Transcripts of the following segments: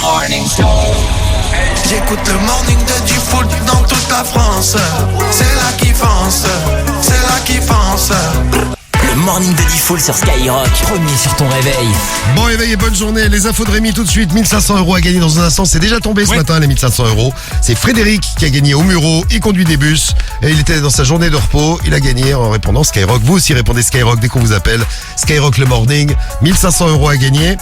Morning Show. J'écoute le morning de Diffoul dans toute la France. C'est là qui fonce, c'est là qui fonce. Le morning de Diffoul sur Skyrock, premier sur ton réveil. Bon réveil et bonne journée. Les infos de Rémi tout de suite. 1500 € à gagner dans un instant. C'est déjà tombé ce matin les 1500 €. C'est Frédéric qui a gagné au Muro. Il conduit des bus et il était dans sa journée de repos. Il a gagné en répondant Skyrock. Vous aussi répondez Skyrock dès qu'on vous appelle. Skyrock le morning. 1500 € à gagner.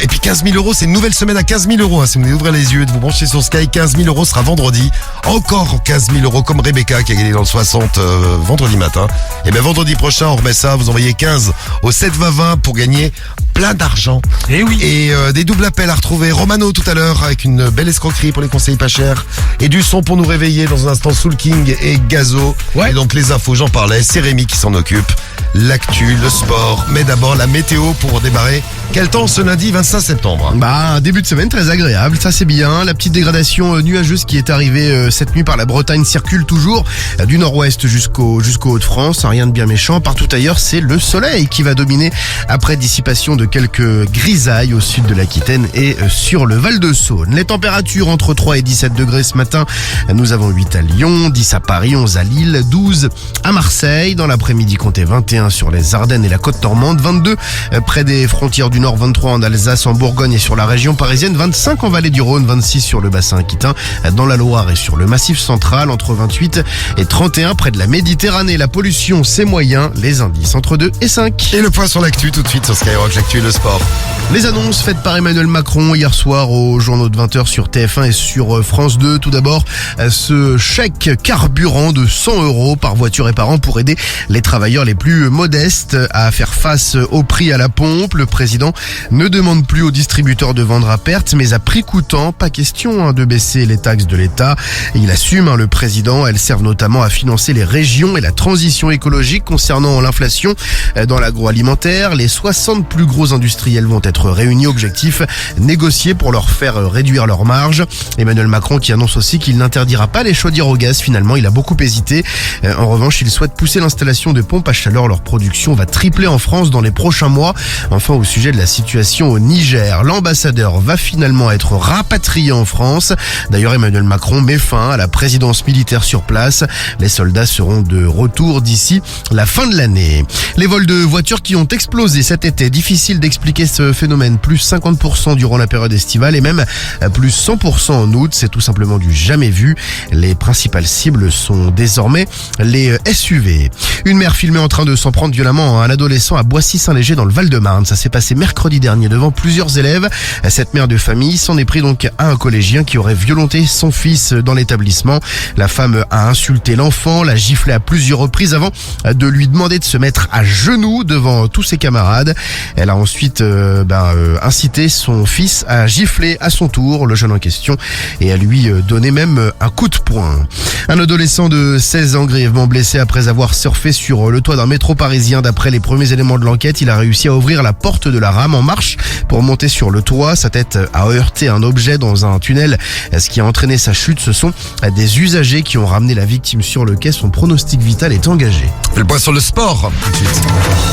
Et puis 15 000 €. C'est une nouvelle semaine à 15 000 €. Si vous voulez ouvrir les yeux et de vous brancher sur Sky, 15 000 € sera vendredi. Encore 15 000 € comme Rebecca qui a gagné dans le 60 vendredi matin. Et bien vendredi prochain on remet ça. Vous envoyez 15 au 7-20-20 pour gagner plein d'argent. Et oui. Et des doubles appels à retrouver. Romano tout à l'heure avec une belle escroquerie pour les conseils pas chers. Et du son pour nous réveiller dans un instant. Soul King et Gazo. Ouais. Et donc les infos, j'en parlais. C'est Rémi qui s'en occupe. L'actu, le sport. Mais d'abord la météo pour démarrer. Quel temps ce lundi 25 septembre? Un début de semaine très agréable, ça c'est bien. La petite dégradation nuageuse qui est arrivée cette nuit par la Bretagne circule toujours du nord-ouest jusqu'au Hauts-de-France. Rien de bien méchant. Partout ailleurs, c'est le soleil qui va dominer après dissipation de quelques grisailles au sud de l'Aquitaine et sur le Val-de-Saône. Les températures entre 3 et 17 degrés ce matin. Nous avons 8 à Lyon, 10 à Paris, 11 à Lille, 12 à Marseille. Dans l'après-midi, comptez 21 sur les Ardennes et la côte normande, 22 près des frontières du Nord, 23 en Alsace, en Bourgogne et sur la région parisienne, 25 en vallée du Rhône, 26 sur le bassin aquitain, dans la Loire et sur le massif central, entre 28 et 31 près de la Méditerranée. La pollution, c'est moyen, les indices entre 2 et 5. Et le point sur l'actu tout de suite sur Skyrock, l'actu et le sport. Les annonces faites par Emmanuel Macron hier soir aux journaux de 20h sur TF1 et sur France 2. Tout d'abord, ce chèque carburant de 100 € par voiture et par an pour aider les travailleurs les plus modestes à faire face au prix à la pompe. Le président ne demande plus aux distributeurs de vendre à perte, mais à prix coûtant. Pas question de baisser les taxes de l'État. Il assume, le président. Elles servent notamment à financer les régions et la transition écologique. Concernant l'inflation dans l'agroalimentaire, les 60 plus gros industriels vont être réunis. Objectif, négocier pour leur faire réduire leurs marges. Emmanuel Macron qui annonce aussi qu'il n'interdira pas les chaudières au gaz. Finalement, il a beaucoup hésité. En revanche, il souhaite pousser l'installation de pompes à chaleur. Leur production va tripler en France dans les prochains mois. Enfin, au sujet de la situation au Niger, l'ambassadeur va finalement être rapatrié en France. D'ailleurs, Emmanuel Macron met fin à la présidence militaire sur place. Les soldats seront de retour d'ici la fin de l'année. Les vols de voitures qui ont explosé cet été. Difficile d'expliquer ce phénomène. Plus 50% durant la période estivale et même plus 100% en août. C'est tout simplement du jamais vu. Les principales cibles sont désormais les SUV. Une mère filmée en train de s'en prendre violemment à un adolescent à Boissy-Saint-Léger dans le Val-de-Marne. Ça s'est passé mercredi dernier devant plusieurs élèves. Cette mère de famille s'en est pris donc à un collégien qui aurait violenté son fils dans l'établissement. La femme a insulté l'enfant, l'a giflé à plusieurs reprises avant de lui demander de se mettre à genoux devant tous ses camarades. Elle a ensuite incité son fils à gifler à son tour le jeune en question et à lui donner même un coup de poing. Un adolescent de 16 ans grièvement blessé après avoir surfé sur le toit d'un métro parisien. D'après les premiers éléments de l'enquête, il a réussi à ouvrir la porte de la rame en marche pour monter sur le toit. Sa tête a heurté un objet dans un tunnel, ce qui a entraîné sa chute. Ce sont des usagers qui ont ramené la victime sur le quai. Son pronostic vital est engagé. Le point sur le sport tout de suite.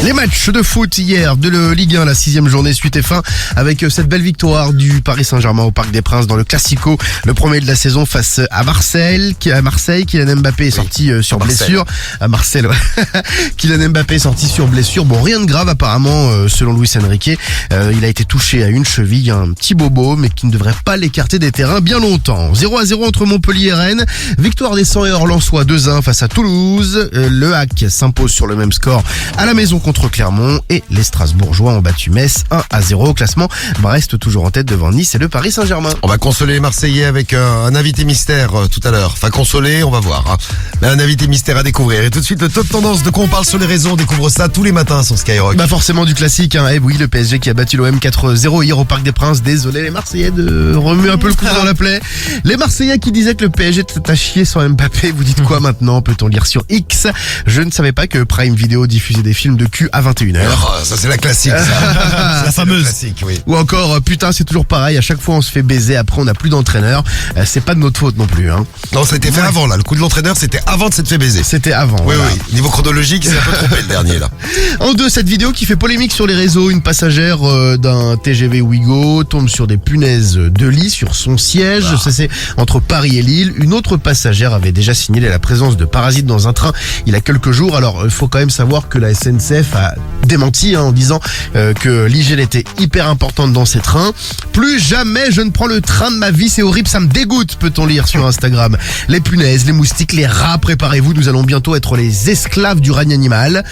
Les matchs de foot hier de la Ligue 1, la 6e journée suite et fin avec cette belle victoire du Paris Saint-Germain au Parc des Princes dans le Classico, le premier de la saison face à Marseille. Kylian Mbappé est sorti sur blessure. À Marseille, ouais. Kylian Mbappé est sorti sur blessure. Bon, rien de grave apparemment selon Luis Enrique. Il a été touché à une cheville, un petit bobo, mais qui ne devrait pas l'écarter des terrains bien longtemps. 0-0 entre Montpellier et Rennes. Victoire des 100 et Lensois 2-1 face à Toulouse. Le HAC s'impose sur le même score à la maison contre Clermont et les Strasbourgeois ont battu Metz 1-0 au classement. Brest toujours en tête devant Nice et le Paris Saint-Germain. On va consoler les Marseillais avec un invité mystère tout à l'heure. Enfin consoler, on va voir. Mais un invité mystère à découvrir. Et tout de suite le top tendance de quoi on parle sur les réseaux. On découvre ça tous les matins sur Skyrock. Forcément du classique. Eh oui, le PSG qui a battu l'OM 4-0 hier au Parc des Princes. Désolé les Marseillais de remuer un peu le couteau dans la plaie. Les Marseillais qui disaient que le PSG était à chier sans Mbappé. Vous dites quoi maintenant? Peut-on lire sur X? Je ne savais pas que Prime Video diffusait diffuser des films de cul à 21h. Oh, ça c'est la classique, ça. La fameuse. Classique, oui. Ou encore, putain, c'est toujours pareil, à chaque fois on se fait baiser, après on n'a plus d'entraîneur. C'est pas de notre faute non plus, hein. Non, ça a été fait avant, là. Le coup de l'entraîneur, c'était avant de s'être fait baiser. C'était avant. Oui, voilà. oui. Niveau chronologique, c'est un peu trompé le dernier, là. En deux, cette vidéo qui fait polémique sur les réseaux. Une passagère d'un TGV Ouigo tombe sur des punaises de lit sur son siège. Ça, c'est entre Paris et Lille. Une autre passagère avait déjà signalé la présence de parasites dans un train il y a quelques jours. Alors, il faut quand même savoir que la SNCF a démenti en disant que l'hygiène était hyper importante dans ces trains. Plus jamais je ne prends le train de ma vie, c'est horrible, ça me dégoûte, peut-on lire sur Instagram. Les punaises, les moustiques, les rats, préparez-vous, nous allons bientôt être les esclaves du règne animal.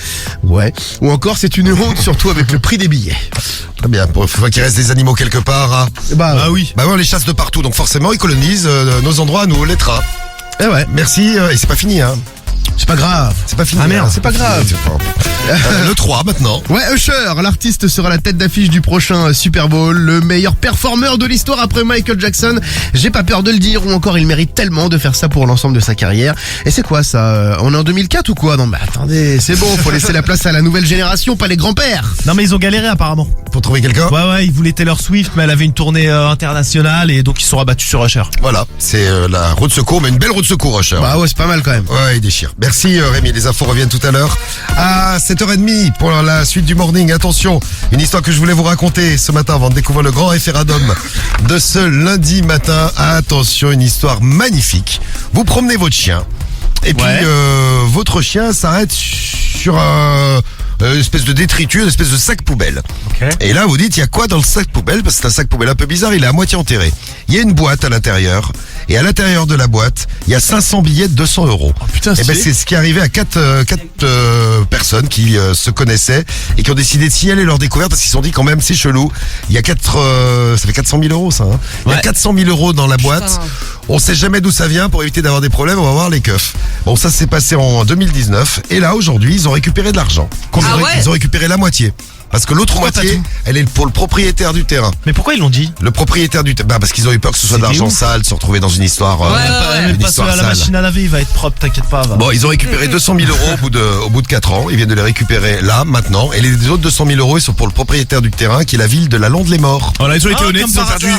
Ouais. Ou encore, c'est une honte, surtout avec le prix des billets. Très bien. Il faut qu'il reste des animaux quelque part, hein. Bah oui. Bah ouais, on les chasse de partout, donc forcément, ils colonisent nos endroits, nous, les trains. Eh ouais, Merci, et c'est pas fini, hein. c'est pas grave. C'est pas fini. Ah merde, hein. c'est pas grave. Le 3, maintenant. Ouais, Usher, l'artiste sera la tête d'affiche du prochain Super Bowl, le meilleur performeur de l'histoire après Michael Jackson. J'ai pas peur de le dire, ou encore il mérite tellement de faire ça pour l'ensemble de sa carrière. Et c'est quoi ça? On est en 2004 ou quoi? Non mais attendez, c'est bon, faut laisser la place à la nouvelle génération, pas les grands-pères. Non mais ils ont galéré apparemment. Pour trouver quelqu'un. Ouais, ils voulaient Taylor Swift, mais elle avait une tournée internationale et donc ils se sont rabattus sur Usher. Voilà, c'est la roue de secours, mais une belle roue de secours, Usher. Bah ouais, c'est pas mal quand même. Ouais, il déchire. Merci Rémi, les infos reviennent tout à l'heure à 7h30 pour la suite du morning. Attention, une histoire que je voulais vous raconter ce matin avant de découvrir le grand référendum de ce lundi matin. Attention, une histoire magnifique. Vous promenez votre chien et puis votre chien s'arrête sur une espèce de détritus, une espèce de sac poubelle. Ok. Et là, vous dites, il y a quoi dans le sac poubelle? Parce que c'est un sac poubelle un peu bizarre, il est à moitié enterré. Il y a une boîte à l'intérieur, et à l'intérieur de la boîte, il y a 500 billets de 200 euros. Oh putain, Et ben, c'est ce qui est arrivé à quatre personnes qui se connaissaient et qui ont décidé de signaler leur découverte parce qu'ils se sont dit quand même, c'est chelou. Il y a ça fait 400 000 euros, ça, hein. Il y a Ouais. 400 000 euros dans la boîte. On sait jamais d'où ça vient. Pour éviter d'avoir des problèmes, on va voir les keufs. Bon, ça s'est passé en 2019. Et là, aujourd'hui, ils ont récupéré de l'argent. Ils ont récupéré la moitié. Parce que l'autre Pourquoi pas moitié, tout elle est pour le propriétaire du terrain. Mais pourquoi ils l'ont dit? Le propriétaire du terrain. Bah, parce qu'ils ont eu peur que ce soit de C'est des l'argent ouf. sale, se retrouver dans une histoire. Même une pas histoire à la sale. machine à laver, il va être propre, t'inquiète pas. Va. Bon, ils ont récupéré 200 000 euros au bout de 4 ans. Ils viennent de les récupérer là, maintenant. Et les autres 200 000 euros, ils sont pour le propriétaire du terrain, qui est la ville de la Londe-les-Morts. Voilà, ils ont été honnêtes, comme ils ont par perdu,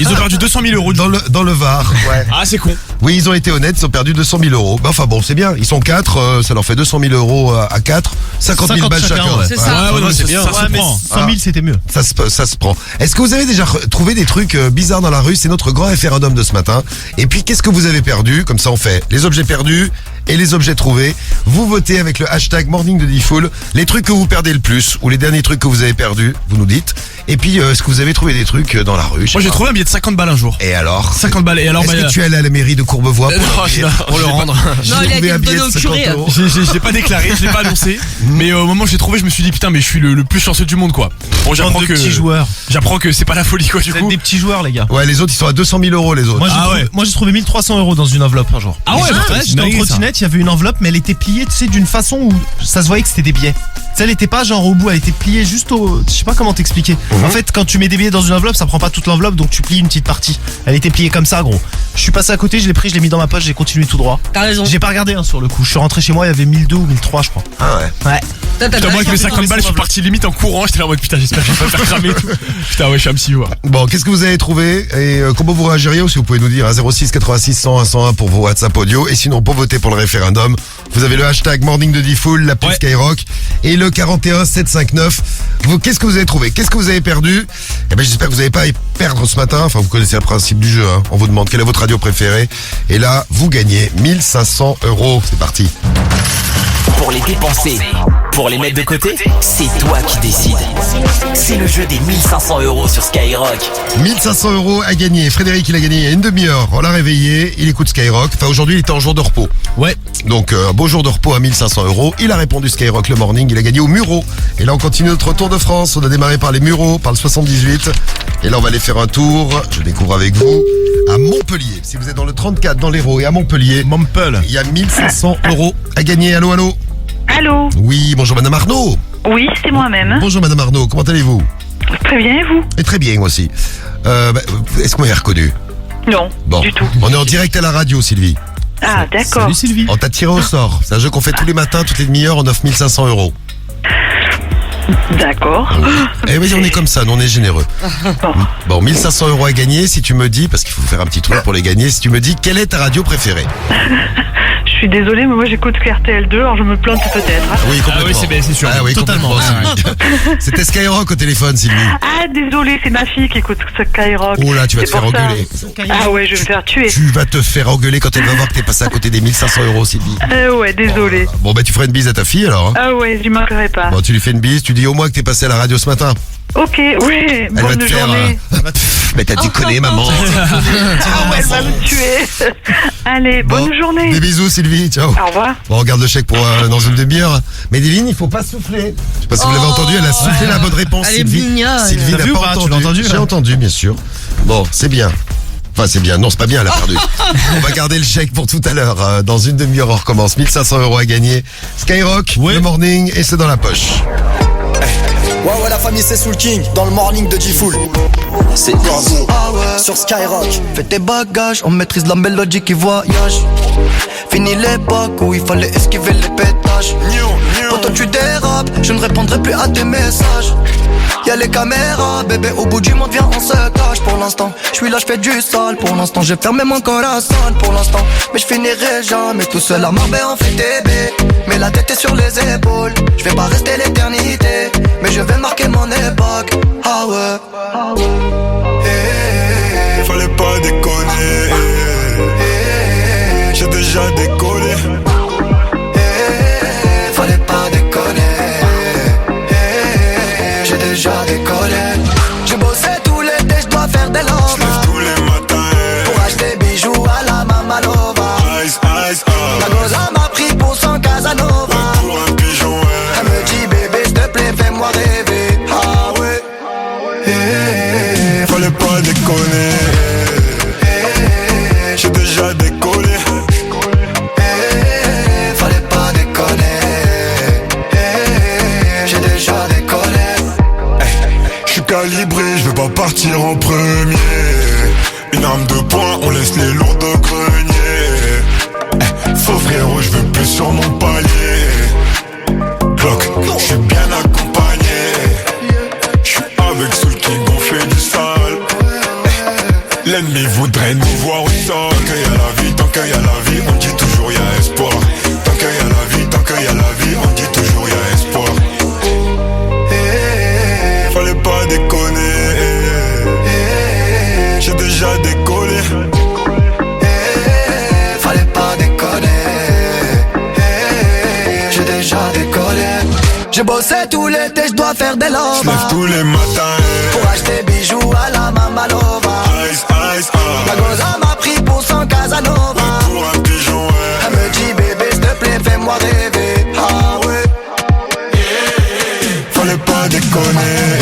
ils ont perdu 200 000 euros. Dans le Var. Ouais. Ah, c'est con. Oui, ils ont été honnêtes, ils ont perdu 200 000 euros. Bah, enfin bon, c'est bien. Ils sont 4, ça leur fait 200 000 euros à 4. 50 000 balles chacun. ouais. C'est ça. Ouais, non, c'est bien. Ouais, Ça se mais prend. 100 000 c'était mieux. Ça se prend. Est-ce que vous avez déjà trouvé des trucs bizarres dans la rue? C'est notre grand référendum de ce matin. Et puis, qu'est-ce que vous avez perdu? Comme ça, on fait les objets perdus et les objets trouvés. Vous votez avec le hashtag Morning de Diffoul. Les trucs que vous perdez le plus ou les derniers trucs que vous avez perdus, vous nous dites. Et puis, est-ce que vous avez trouvé des trucs dans la rue? Je sais Moi, j'ai pas. trouvé un billet de 50 balles un jour. Et alors? 50 balles. Et alors, Est-ce bah, que tu es allé à la mairie de Courbevoie pour non, l'offrir? pour le rendre. J'ai Non, il a trouvé été un billet donné de au curé. 50 euros. Je l'ai pas déclaré, je l'ai pas annoncé. Mais au moment où j'ai trouvé, je me suis dit putain, mais je suis le plus chanceux du monde, quoi. Bon, Bande de petits joueurs. j'apprends que c'est pas la folie, quoi, du Vous êtes coup. des petits joueurs, les gars. Ouais, les autres, ils sont à 200 000 euros, les autres. Moi, j'ai trouvé 1300 euros dans une enveloppe un jour. Ah ouais, bah, J'étais en dingue, ça. trottinette, il y avait une enveloppe, mais elle était pliée, tu sais, d'une façon où ça se voyait que c'était des billets. Tu sais, elle était pas genre au bout, elle était pliée juste au. Je sais pas comment t'expliquer. En fait, quand tu mets des billets dans une enveloppe, ça prend pas toute l'enveloppe, donc tu plies une petite partie. Elle était pliée comme ça, gros. Je suis passé à côté, je l'ai pris, je l'ai mis dans ma poche, j'ai continué tout droit. T'as raison. J'ai pas regardé sur le coup. Je suis rentré chez moi, il y avait 1002 ou 1003, je crois. Ah ouais. Ouais. T'as Putain, moi, avec mes raison. 50 balles, je suis parti limite en courant. J'étais là en mode putain, j'espère que je vais pas me faire cramer et tout. Putain, ouais, je suis un psy, ouais. Bon, qu'est-ce que vous avez trouvé et comment vous réagiriez aussi? Vous pouvez nous dire à 06 86 101 101 pour vos WhatsApp audio. Et sinon, pour voter pour le référendum, vous avez le hashtag Morning de Diffoul, l'appli Ouais. Skyrock et le 41 759. Qu'est-ce que vous avez trouvé? Qu'est-ce que vous avez perdu? Eh ben, j'espère que vous n'allez pas y perdre ce matin. Enfin, vous connaissez le principe du jeu, hein. On vous demande quelle est votre radio préférée. Et là, vous gagnez 1500 euros. C'est parti. Pour les dépenser, pour les mettre de côté, c'est toi qui décides. C'est le jeu des 1500 euros sur Skyrock. 1500 euros à gagner. Frédéric, il a gagné il y a une demi-heure. On l'a réveillé. Il écoute Skyrock. Enfin, aujourd'hui, il était en jour de repos. Ouais. Donc, un beau jour de repos à 1500 euros. Il a répondu Skyrock le morning. Il a gagné au Mureau. Et là, on continue notre tour de France. On a démarré par les Mureaux, par le 78. Et là, on va aller faire un tour. Je découvre avec vous à Montpellier. Si vous êtes dans le 34, dans l'Hérault et à Montpellier, Montpellier. il y a 1500 euros à gagner. Allô, allô? Allô? Oui, bonjour Madame Arnaud. Oui, c'est moi-même. Bonjour Madame Arnaud. Comment allez-vous? Très bien, et vous? Et très bien, moi aussi. Est-ce qu'on m'avait reconnu? Non, Bon. du tout. On est en direct à la radio, Sylvie. Ah, d'accord. Salut Sylvie. On t'a tiré au sort. C'est un jeu qu'on fait tous les matins, toutes les demi-heures, on offre 1500 €. D'accord. Eh oui, on est comme ça, nous on est généreux. Bon, 1500 € à gagner si tu me dis, parce qu'il faut faire un petit truc pour les gagner, si tu me dis quelle est ta radio préférée. Je suis désolée, mais moi j'écoute que RTL2, alors je me plante peut-être. Oui, complètement. Ah oui, c'est sûr. Ah oui, Totalement. complètement, Sylvie. C'était Skyrock au téléphone, Sylvie. Ah, désolée, c'est ma fille qui écoute ce Skyrock. Oh là, tu vas te C'est faire pour ça. engueuler. Ah ouais, je vais me faire tuer. Tu vas te faire engueuler quand elle va voir que t'es passé à côté des 1500 €, Sylvie. Ouais, désolée. Bon, bah tu feras une bise à ta fille alors. Hein. Ah ouais, je manquerai pas. Bon, tu lui fais une bise, tu dis au moins que t'es passé à la radio ce matin. Ok, ouais, Elle va bonne te faire. journée. Mais t'as déconné, maman. Ah ouais, elle va me tuer. Allez, bonne journée. Des bisous, Sylvie. Ciao. Au revoir. Bon, on regarde le chèque pour dans une demi-heure. Medellin, il faut pas souffler. Je sais pas si vous l'avez entendu, elle a soufflé la bonne réponse. Elle est Sylvie. mignonne. Sylvie T'as n'a vu ou pas pas? Tu entendu. l'as entendu, là J'ai entendu, bien sûr. Bon, c'est bien. Enfin, c'est bien. Non, c'est pas bien, elle a perdu. On va garder le chèque pour tout à l'heure. Dans une demi-heure, on recommence. 1500 € à gagner. Skyrock, Ouais. le morning, et c'est dans la poche. Ouais, la famille, c'est Soul King dans le morning de G-Full. C'est sur Skyrock. Fais tes bagages, on maîtrise la mélodie qui voyage. Fini l'époque où il fallait esquiver les pétages. Quand tu dérapes, je ne répondrai plus à tes messages. Y'a les caméras, bébé, au bout du monde, viens, on se cache. Pour l'instant, je suis là, je fais du sale. Pour l'instant, j'ai fermé mon corazon. Pour l'instant, mais je finirai jamais tout seul à Marbella, on fait bébés. Mais la tête est sur les épaules. Je vais pas rester l'éternité, mais je vais marquer mon époque. Ah ouais. Fallait pas déconner. J'ai déjà décollé. Fallait pas déconner. J'ai déjà décollé. J'ai bossé tout l'été, je dois faire des lovas. J'lève tous les matins. Pour acheter bijoux à la Mamalova. Ice, ice, La goza m'a pris pour son Casanova. pour un pigeon, Elle me dit bébé, s'il te plaît, fais-moi rêver. Ah ouais. Fallait pas déconner. J'ai déjà décollé. Fallait pas déconner. J'ai déjà décollé. J'suis calibré, j'vais pas partir en premier. Une arme de poing, on laisse les lourds de grenier. Faux frérot, j'veux plus sur mon palier. Glock, j'suis bien accompagné. J'suis avec Soul King, on fait du sale. L'ennemi voudrait nous voir au sol. Tant qu'il y a la vie, tant qu'il y a la vie, on dit toujours y'a espoir. Tant qu'il y a la vie, tant qu'il y a la vie, on dit toujours y'a espoir. Fallait pas déconner. J'ai déjà décollé. Fallait pas déconner. J'ai déjà décollé. J'ai bossé tout l'été, je dois faire des J'lève lovas. tous les matins. Pour acheter bijoux à la Mamalova. Ice, ice, La goza m'a pris pour son Casanova. pour un pigeon, Elle me dit bébé, s'il te plaît, fais-moi rêver. Ah ouais. Fallait pas déconner.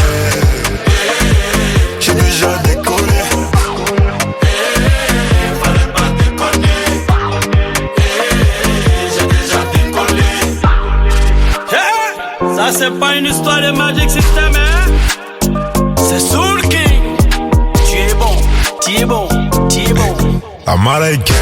J'ai déjà décollé. Fallait pas déconner. J'ai déjà décollé. Ça c'est pas une histoire de Magic System, hein? C'est Soul King. Tu es bon, tu es bon, tu es bon. Américain.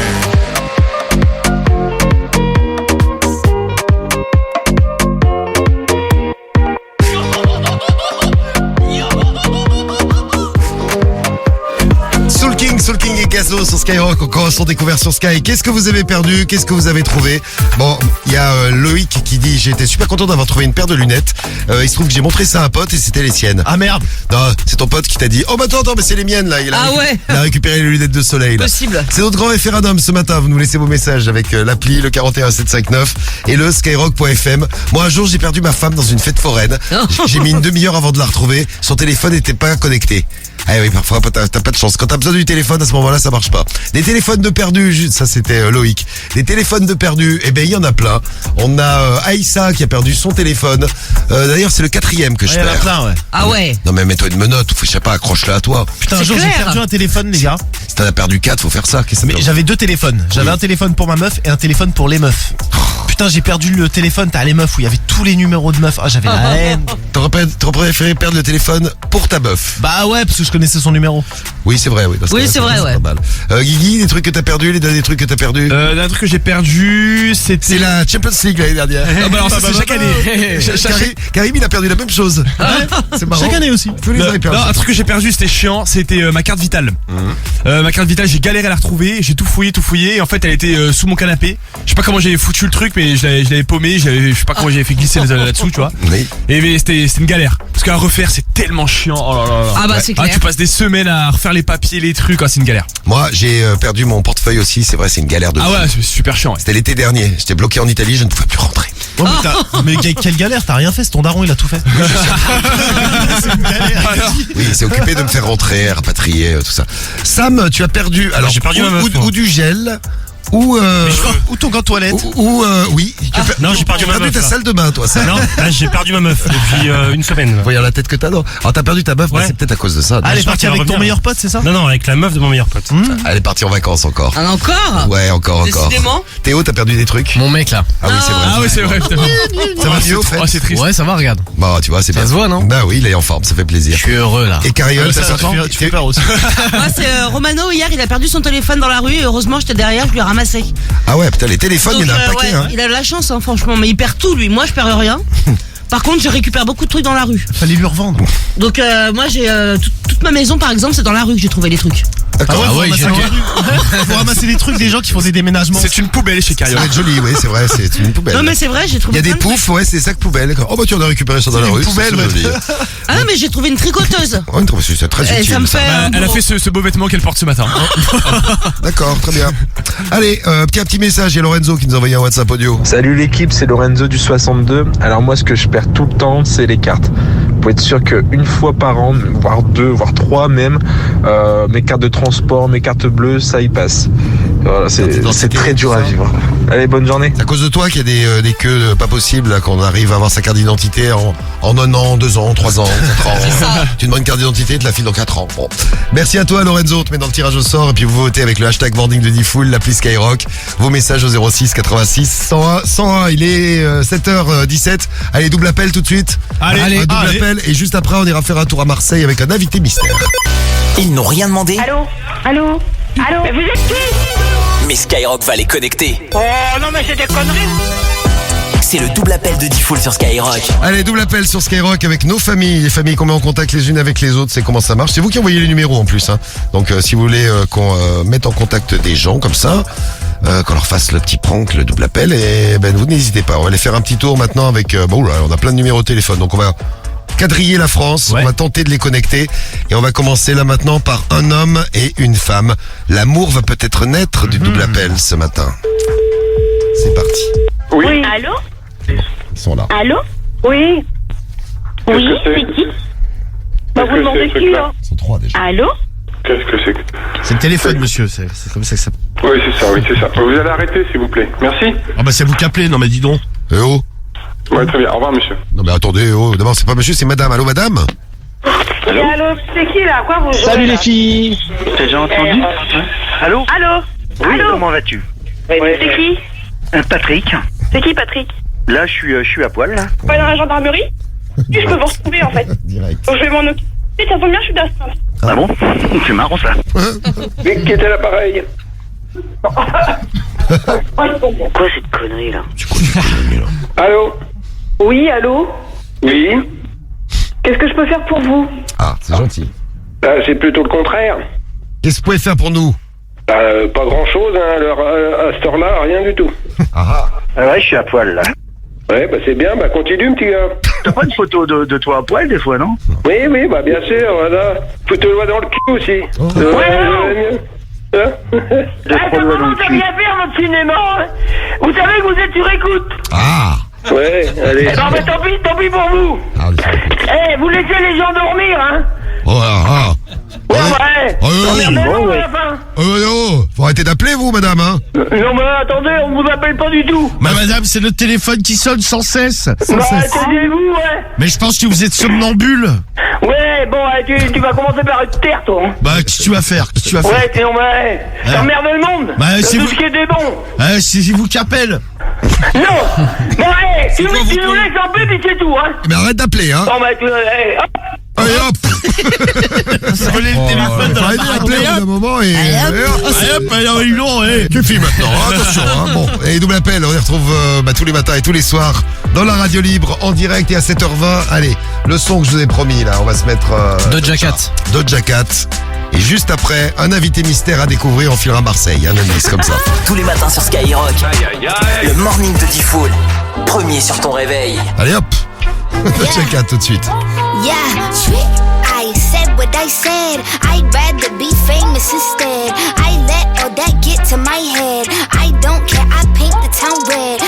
Soul King et Gazo sur Skyrock, encore son découvert sur Sky. Qu'est-ce que vous avez perdu? Qu'est-ce que vous avez trouvé? Bon, il y a Loïc qui dit: j'ai été super content d'avoir trouvé une paire de lunettes. Il se trouve que j'ai montré ça à un pote et c'était les siennes. Ah merde. Non, c'est ton pote qui t'a dit: oh bah attends, mais c'est les miennes là. Il a récupéré les lunettes de soleil là. Possible. C'est notre grand référendum ce matin. Vous nous laissez vos messages avec l'appli, le 41759 et le skyrock.fm. Moi un jour j'ai perdu ma femme dans une fête foraine. J'ai mis une demi-heure avant de la retrouver. Son téléphone n'était pas connecté. Ah oui, parfois t'as pas de chance. Quand t'as besoin du téléphone, à ce moment-là, ça marche pas. Des téléphones de perdus, ça c'était Loïc. Des téléphones de perdus, eh ben il y en a plein. On a Aïssa qui a perdu son téléphone. D'ailleurs, c'est le 4e que je Il y en a perds. plein, ouais. Ah ouais. Non mais mets-toi une menotte, ou je sais pas, accroche-le à toi. Putain, un C'est jour j'ai clair. perdu un téléphone, les gars. Si t'en as perdu 4, faut faire ça. Qu'est-ce que Mais ça j'avais deux téléphones. J'avais un téléphone pour ma meuf et un téléphone pour les meufs. putain, j'ai perdu le téléphone, t'as les meufs où il y avait tous les numéros de meufs. Ah, j'avais la haine. T'aurais préféré perdre le téléphone pour ta meuf? Bah ouais, parce que je connaissais son numéro. Oui, c'est vrai, oui. Parce que Oui, là, c'est vrai, ouais. pas mal. Guigui, des trucs que t'as perdu, les derniers trucs que t'as perdu? Un truc que j'ai perdu, C'est c'était... la Champions League l'année dernière. Ah bah alors ça c'est chaque année. Karim, il a perdu la même chose. C'est marrant. Chaque année aussi. Tous les ans, il perd. Non, un truc que j'ai perdu, c'était chiant, c'était ma carte vitale. Ma carte vitale, j'ai galéré à la retrouver, j'ai tout fouillé, et en fait elle était sous mon canapé. Je sais pas comment j'avais foutu le truc, mais je l'avais paumé, je sais pas comment j'avais fait glisser là-dessous, tu vois. Oui. Et mais c'était une galère. Parce qu'à refaire, c'est tellement chiant. Oh là là là. Ah bah c'est clair. Tu passes des semaines à refaire les papiers, les trucs, c'est une galère. Moi, j'ai perdu mon portefeuille aussi, c'est vrai, c'est une galère de Ah fou. ouais, c'est super chiant. Ouais. C'était l'été dernier, j'étais bloqué en Italie, je ne pouvais plus rentrer. Ouais, mais quelle galère, t'as rien fait, c'est ton daron, il a tout fait. C'est une galère. Oui, il s'est occupé de me faire rentrer, rapatrier, tout ça. Sam, tu as perdu, alors, j'ai perdu ma meuf, moi. ou du gel, ou ton gant toilette. oui. Non, j'ai perdu ma meuf, ta là. salle de bain, toi, ça. Non, là, j'ai perdu ma meuf depuis une semaine. Voyons la tête que t'as, non. Alors, t'as perdu ta meuf, bah, Ouais. c'est peut-être à cause de ça. Ah, elle est je pense partie qu'elle va avec ton revenir. meilleur pote, c'est ça? Non, avec la meuf de mon meilleur pote. Elle est partie en vacances encore. Ah, encore? Ouais, encore. Décidément. Théo, t'as perdu des trucs? Mon mec là. Ah oui, c'est vrai. Ah ouais, c'est vrai, putain. Ça va mieux, au fait? Oh, c'est triste. Ouais, ça va, regarde. Bah, tu vois, c'est Ça bien. se voit, non? Bah oui, il est en forme, ça fait plaisir. Je suis heureux là. Et Cariole, Ça, t'as tu fais peur aussi. Moi, c'est Romano, hier, il a perdu son téléphone dans la rue. Et heureusement, j'étais derrière, je lui ai ramassé. Ah ouais, putain, les téléphones, il y en a un Donc, paquet, ouais, hein. il a de la chance, hein, franchement. Mais il perd tout, lui. Moi, je perds rien. Par contre, je récupère beaucoup de trucs dans la rue. Fallait lui revendre. Donc, moi, j'ai toute ma maison, par exemple, c'est dans la rue que j'ai trouvé les trucs. D'accord. Faut ouais, ramasser ok. dans la rue. Faut ramasser les trucs des gens qui font des déménagements. C'est une poubelle chez Ça Cariole. va être joli, oui, c'est vrai, c'est une poubelle. Non, mais c'est vrai, j'ai Il y trouvé a des plein de trucs. poufs, ouais, c'est des sacs poubelles. Oh bah tu en as récupéré ça dans la une rue. poubelle, c'est ouais. joli. Ah, mais j'ai trouvé une tricoteuse. Ouais, c'est très Et utile. ça me ça. fait. Bah, un elle a beau- fait ce beau vêtement qu'elle porte ce matin. D'accord, très bien. Allez, petit message, il y a Lorenzo qui nous a envoyé un WhatsApp audio. Salut l'équipe, c'est Lorenzo du 62. Alors moi ce que je perds tout le temps c'est les cartes. Vous pouvez être sûr qu'une fois par an, voire deux, voire trois même, mes cartes de transport, mes cartes bleues, ça y passe. Voilà, c'est D'identité, très dur à ça. vivre. Allez, bonne journée. C'est à cause de toi qu'il y a des queues pas possibles, là, qu'on arrive à avoir sa carte d'identité en 1 an, 2 ans, 3 ans, 4 ans. Tu demandes une carte d'identité, tu te la files dans 4 ans. Bon. Merci à toi Lorenzo, on te met dans le tirage au sort et puis vous votez avec le hashtag Morning de Diffoul, l'appli Skyrock. Vos messages au 06 86 101 101. Il est 7h17. Allez, double appel tout de suite. Allez, Un double allez. appel et juste après on ira faire un tour à Marseille avec un invité mystère. Ils n'ont rien demandé, Allô? Allô? Allô? Mais vous êtes qui? mais Skyrock va les connecter. Oh non, mais c'est des conneries! C'est le double appel de Diffoul sur Skyrock. Allez, double appel sur Skyrock avec nos familles, les familles qu'on met en contact les unes avec les autres, c'est comment ça marche. C'est vous qui envoyez les numéros en plus, hein. Donc si vous voulez qu'on mette en contact des gens comme ça, qu'on leur fasse le petit prank, le double appel, et ben vous n'hésitez pas. On va aller faire un petit tour maintenant avec bon là, on a plein de numéros de téléphone, donc on va quadriller la France, Ouais. on va tenter de les connecter et on va commencer là maintenant par un homme et une femme. L'amour va peut-être naître du double appel ce matin. C'est parti. Oui. Allô? Ils sont là. Allô? Oui. Oui, c'est qui? Bah vous demandez qui là? Ils sont 3 déjà. Allô? Qu'est-ce que c'est que... C'est le téléphone, monsieur, c'est comme ça que ça. Oui, c'est ça. Vous allez arrêter, s'il vous plaît. Merci. Ah bah c'est vous qui appelez, non mais dis donc. Eh oh. Ouais, très bien. Au revoir, monsieur. Non mais attendez, oh, d'abord c'est pas monsieur, c'est madame. Allô madame? Allô? C'est qui là? Quoi vous jouez? Salut les filles. T'as déjà entendu? Allô? Allô? Oui, Allô? comment vas-tu? C'est qui? Patrick. C'est qui Patrick? Là, je suis à poil, là. Pas dans la gendarmerie? Si je peux vous retrouver en fait. Direct. Donc je vais m'en occuper. Ça tombe bien, je suis d'astreinte. Ah bon? C'est marrant, ça. Mais qui était l'appareil? Quoi cette connerie, là? Allô? Oui, allô? Oui? Qu'est-ce que je peux faire pour vous? Ah, c'est gentil. C'est plutôt le contraire. Qu'est-ce que vous pouvez faire pour nous? Pas grand-chose, hein. Alors, à cette heure-là, rien du tout. Ah Ah ouais, je suis à poil, là. Ouais, bah c'est bien. Bah continue, petit gars. T'as pas une photo de toi à poil, des fois, non? Oui, bah bien sûr, voilà. Foutez-le dans le cul aussi. Comment t'as bien fait, mon cinéma? Vous savez que vous êtes sur écoute. Ah. Ouais, allez. Eh ben, mais tant pis pour vous. Ah, Eh, vous laissez les gens dormir, hein? oh, ah. Ouais, ouais. Oh, Emmerdez-nous à la fin. oh, faut arrêter d'appeler vous madame, hein. Non, mais attendez, on vous appelle pas du tout. Madame, c'est le téléphone qui sonne sans cesse. Bah, taisez-vous, ouais. Mais je pense que vous êtes somnambule. Ouais, tu vas commencer par te taire, toi. Hein. Bah, qu'est-ce que tu vas faire? Ouais, non, mais t'emmerdes le monde. Bah, c'est tout vous... ce qui était bon. c'est vous qui appelle. Non. Bon, tu nous laisses en paix, puis c'est tout, hein. Mais arrête d'appeler, hein. Bon, bah, hop. Allez hop. Ça volait le téléphone dans la appeler au bout d'un moment et... Tu filles maintenant, attention, hein. Bon, et double appel, on les retrouve tous les matins et tous les soirs dans la radio libre, en direct et à 7h20. Allez, le son que je vous ai promis, là, on va se mettre... Doja Cat. Doja Cat. Et juste après, un invité mystère à découvrir, on filera Marseille, un indice comme ça. Tous les matins sur Skyrock. Le morning de D-Fool. Premier sur ton réveil. Allez hop. Doja Cat tout de suite. Yeah, I said what I said. I'd rather be famous instead. I let all that get to my head. I don't care, I paint the town red.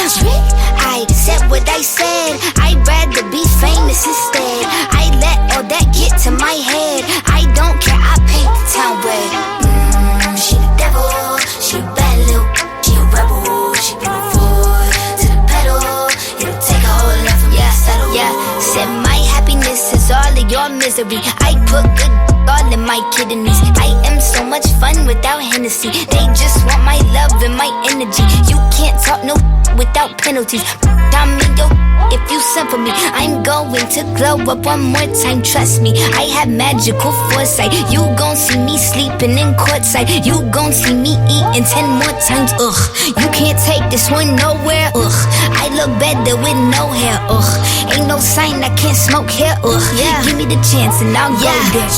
I said what I said. I'd rather be famous instead. I let all that get to my head. I don't care, I paint the town red. She the devil, she a bad little, she a rebel. She bring the foot to the pedal. It'll take a whole lot for me to settle. Yeah, said my happiness is all of your misery. I put good all in my kidneys. I am so much fun without Hennessy. They just want my love and my energy. You can't talk no without penalties. I'm in your if you send for me. I'm going to glow up one more time, trust me. I have magical foresight. You gon' see me sleeping in courtside. You gon' see me eating 10 more times, ugh. You can't take this one nowhere, ugh. I look better with no hair, ugh. Ain't no sign I can't smoke here, ugh. Yeah. Give me the chance and I'll go there.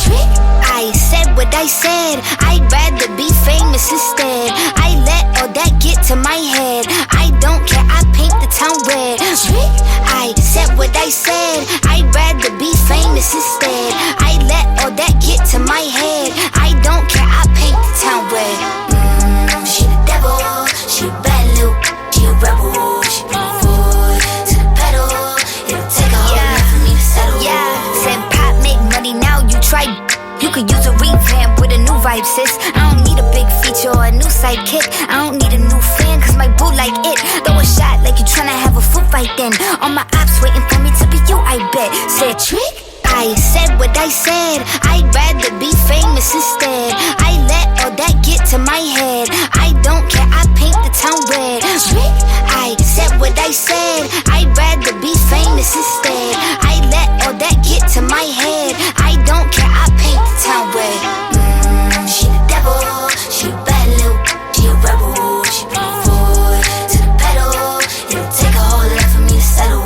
I said what I said. I'd rather be famous instead. I let all that get to my head. I don't care, I paint the town red. I said what I said. I'd rather be famous instead. I let all that get to my head. I don't care, I paint the town red. She the devil, she a bad little, she a rebel. She bring the foot to the pedal. It'll take a whole lot for me to settle. Yeah, said pop make money now. You try. You could use a revamp with a new vibe, sis. I don't need a big feature or a new sidekick. I don't need a new fan, cause my boo like it. Throw a shot like you tryna have a foot fight then. All my ops waiting for me to be you, I bet. Said trick? I said what I said. I'd rather be famous instead. I let all that get to my head. I don't care, I paint the town red. Trick? I said what I said. I'd rather be famous instead. I let all that get to my head. I don't care, I paint the town red. She the devil, she a bad little, she a rebel. She bring the foot to the pedal. It'll take a whole lot for me to settle.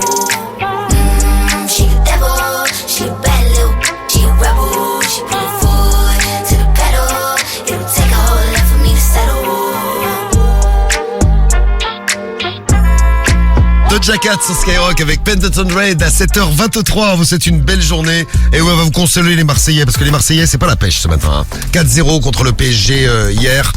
She the devil, she a bad little, she a rebel. She bring the foot to the pedal. It'll take a whole lot for me to settle. Doja Cat sur Skyrock avec Pendleton Raid à 7h23. Vous souhaite une belle journée et on va vous consoler les Marseillais parce que les Marseillais c'est pas la pêche ce matin. 4-0 contre le PSG hier.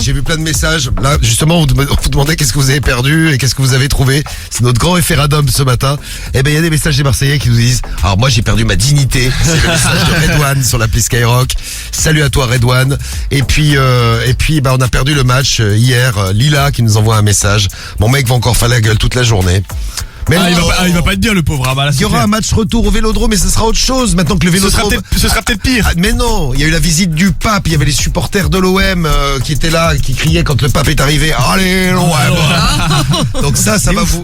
J'ai vu plein de messages. Là justement on vous demandait qu'est-ce que vous avez perdu et qu'est-ce que vous avez trouvé. C'est notre grand référendum ce matin. Et ben il y a des messages des Marseillais qui nous disent alors moi j'ai perdu ma dignité. C'est le message de Redouane sur l'appli Skyrock. Salut à toi Redouane. Et puis on a perdu le match hier. Lila qui nous envoie un message. Mon mec va encore faire la gueule toute la journée. Mais il va pas être bien le pauvre. Il y aura un match retour au Vélodrome mais ce sera autre chose maintenant que le Vélodrome. Ce sera peut-être pire. Mais non, il y a eu la visite du pape, il y avait les supporters de l'OM qui étaient là, qui criaient quand le pape est arrivé. Allez l'OM. Donc ça va vous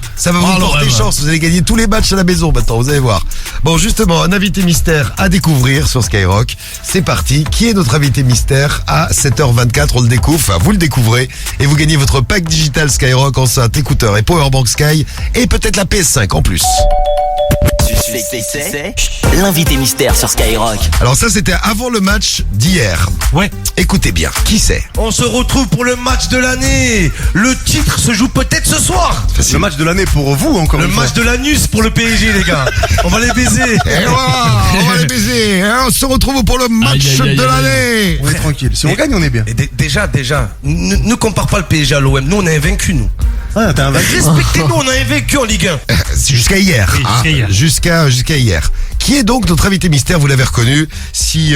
porter chance. Vous allez gagner tous les matchs à la maison maintenant, vous allez voir. Bon justement, un invité mystère à découvrir sur Skyrock. C'est parti. Qui est notre invité mystère à 7h24? On le découvre, enfin, vous le découvrez et vous gagnez votre pack digital Skyrock, enceinte, écouteur et Powerbank Sky et peut-être la PS5 en plus. C'est l'invité mystère sur Skyrock. Alors ça c'était avant le match d'hier. Ouais. Écoutez bien, qui c'est? On se retrouve pour le match de l'année. Le titre se joue peut-être ce soir. Facile. Le match de l'année pour vous encore. Le match de l'anus pour le PSG les gars. On va les baiser. Et voilà, on va les baiser. On se retrouve pour le match de l'année. On est tranquille. Si on gagne on est bien. Et déjà, ne compare pas le PSG à l'OM. Nous on est invaincus nous. Ah, t'as invaincu. Respectez-nous, on a invaincu en Ligue 1. C'est jusqu'à hier. Oui, jusqu'à hier. Qui est donc notre invité mystère? Vous l'avez reconnu. Si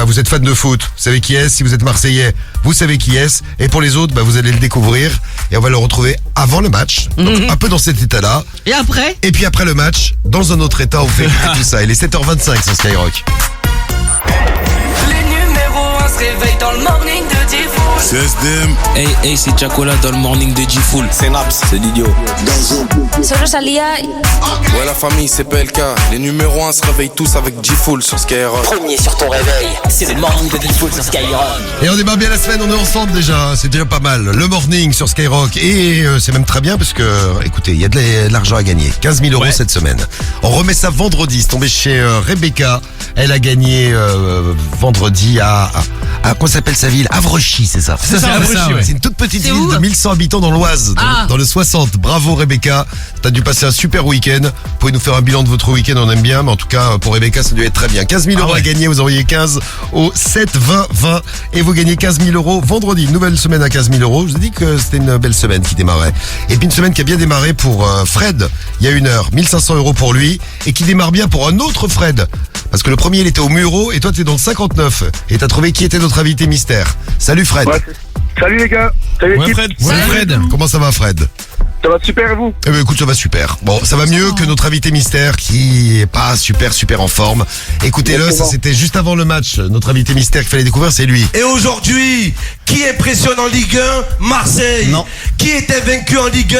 vous êtes fan de foot, vous savez qui est. Si vous êtes Marseillais, vous savez qui est. Et pour les autres, vous allez le découvrir. Et on va le retrouver avant le match. Donc un peu dans cet état-là. Et après? Et puis après le match, dans un autre état, on fait tout ça. Il est 7h25 sur Skyrock. Les numéros 1 se réveillent dans le morning de Diffoul. C'est SDM. Hey, c'est Chacola dans le morning de G-Full. C'est Naps, c'est Didio. Solo salía. Ouais, la famille, c'est PLK. Les numéros 1 se réveillent tous avec G-Full sur Skyrock. Premier sur ton réveil, c'est le morning de Diffoul sur Skyrock. Et on démarre bien la semaine, on est ensemble déjà, c'est déjà pas mal. Le morning sur Skyrock et c'est même très bien parce que, écoutez, il y a de l'argent à gagner. 15 000 euros cette semaine. On remet ça vendredi, c'est tombé chez Rebecca. Elle a gagné vendredi à comment s'appelle sa ville? Avrechy, c'est ça. C'est ça, Avrechy, ouais. C'est une toute petite C'est ville où de 1100 habitants dans l'Oise, dans le 60. Bravo Rebecca, t'as dû passer un super week-end. Vous pouvez nous faire un bilan de votre week-end, on aime bien, mais en tout cas pour Rebecca ça doit être très bien. 15 000 euros à gagner, vous envoyez 15 au 7 20 20 et vous gagnez 15 000 euros vendredi. Nouvelle semaine à 15 000 euros. Je vous ai dit que c'était une belle semaine qui démarrait. Et puis une semaine qui a bien démarré pour Fred, il y a une heure, 1500 euros pour lui et qui démarre bien pour un autre Fred. Parce que le premier il était au Muro et toi t'es dans le 59 et t'as trouvé qui était notre invité mystère. Salut Fred. Ouais, salut les gars. Salut l'équipe. Fred. Salut Fred. Comment ça va Fred? Ça va super et vous? Eh ben écoute, ça va super. Bon, ça va mieux que notre invité mystère qui est pas super en forme. Écoutez-le, ça c'était juste avant le match. Notre invité mystère qu'il fallait découvrir, c'est lui. Et aujourd'hui, qui impressionne en Ligue 1? Marseille. Non. Qui était vaincu en Ligue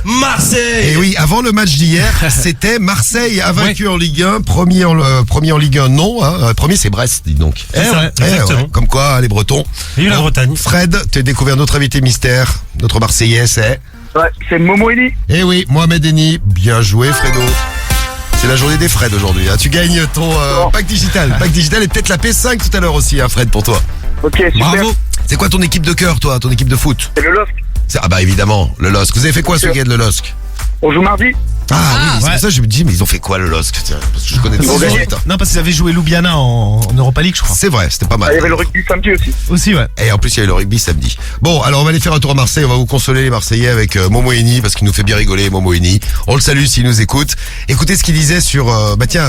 1? Marseille. Et oui, avant le match d'hier, c'était Marseille a vaincu en Ligue 1, premier en Ligue 1, non. Hein. Premier c'est Brest, dis donc. C'est ça, exactement. Comme quoi, les Bretons. Et la Bretagne. Fred, tu as découvert notre invité mystère, notre Marseillais, c'est... Ouais, c'est Momo Eni. Eh oui, Mohamed Eni, bien joué Fredo. C'est la journée des Fred aujourd'hui. Hein. Tu gagnes ton pack digital. Pack digital et peut-être la P5 tout à l'heure aussi, hein, Fred, pour toi. Ok, super. Bravo. C'est quoi ton équipe de cœur, toi, ton équipe de foot? C'est le LOSC. Ah bah évidemment, le LOSC. Vous avez fait quoi ce week-end, le LOSC? On joue mardi. Oui, c'est pour ça que je me dis, mais ils ont fait quoi le LOSC? Tiens, parce que je connais Parce tous qu'ils les ont- Non, parce qu'ils avaient joué Ljubljana en Europa League, je crois. C'est vrai, c'était pas mal. Il y avait le rugby samedi aussi. Aussi, ouais. Et en plus, il y avait le rugby samedi. Bon, alors on va aller faire un tour à Marseille. On va vous consoler les Marseillais avec Momo Eni parce qu'il nous fait bien rigoler, Momo Eni. On le salue s'il nous écoute. Écoutez ce qu'il disait sur,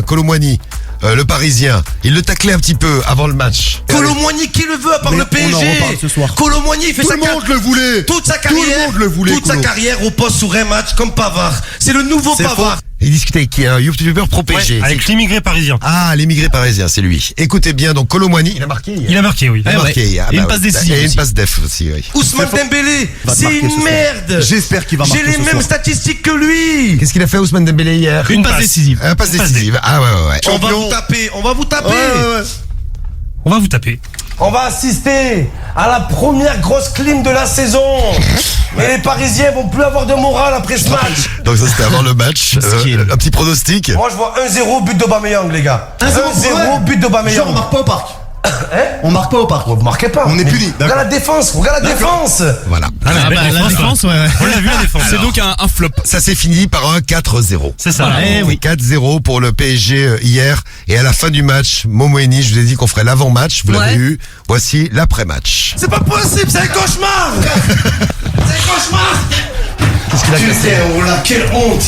Kolo Muani, le Parisien. Il le taclait un petit peu avant le match. Kolo Muani, qui le veut à part Mais le PSG? on en reparle ce soir. Kolo Muani, il fait Tout sa le monde le voulait. toute sa Tout le carrière. monde le voulait, Toute sa Kolo. carrière au poste sur un match comme Pavard. C'est le nouveau C'est Pavard. faux. Il discutait avec qui? Un YouTuber pro PSG. Ouais, avec l'immigré parisien. Ah, l'immigré parisien, c'est lui. Écoutez bien, donc Kolo Muani, il a marqué hier. Il a marqué, oui. Il a marqué. Ah, Et une bah, passe décisive Et une aussi. passe def aussi, oui. Ousmane Dembélé, c'est une merde. J'espère qu'il va J'ai les mêmes statistiques que lui. Qu'est-ce qu'il a fait Ousmane Dembélé hier? Une passe décisive. Un passe décisive. Ah ouais. On va Champion. vous taper, on va vous taper. On va vous taper. On va assister à la première grosse clim de la saison. Et les Parisiens vont plus avoir de morale après ce match. Donc ça c'était avant le match. Un petit pronostic. Moi je vois 1-0 but d'Aubameyang les gars. 1-0 but d'Aubameyang. On marque pas au parc. On marque pas au parc. Vous marquez pas. On est puni. Regarde la défense, regarde la défense. Voilà. Ah, Ah, bah, la défense, ouais. On l'a vu la défense. C'est donc un flop. Ça s'est fini par un 4-0. C'est ça. Voilà. Eh oui. 4-0 pour le PSG hier. Et à la fin du match, Momo Eni, je vous ai dit qu'on ferait l'avant-match. Vous l'avez Ouais. eu. Voici l'après-match. C'est pas possible, c'est un cauchemar. C'est un cauchemar. Qu'est-ce qu'il a cassé? Putain, oh là, quelle honte.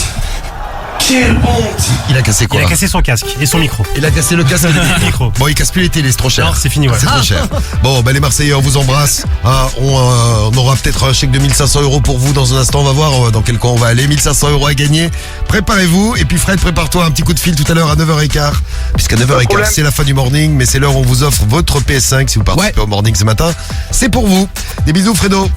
Quelle honte. Il a cassé quoi? Il a cassé son casque et son micro. Il a cassé le casque. Le micro. Bon, il casse plus les télés, c'est trop cher. Non, c'est fini, ouais. C'est trop cher. Bon, bah les Marseillais, on vous embrasse. Hein, on aura peut-être un chèque de 1500 euros pour vous dans un instant. On va voir dans quel coin on va aller. 1500 euros à gagner. Préparez-vous. Et puis Fred, prépare-toi un petit coup de fil tout à l'heure à 9h15. Puisqu'à 9h15, c'est la fin du morning, mais c'est l'heure où on vous offre votre PS5 si vous participez au morning ce matin. C'est pour vous. Des bisous, Fredo.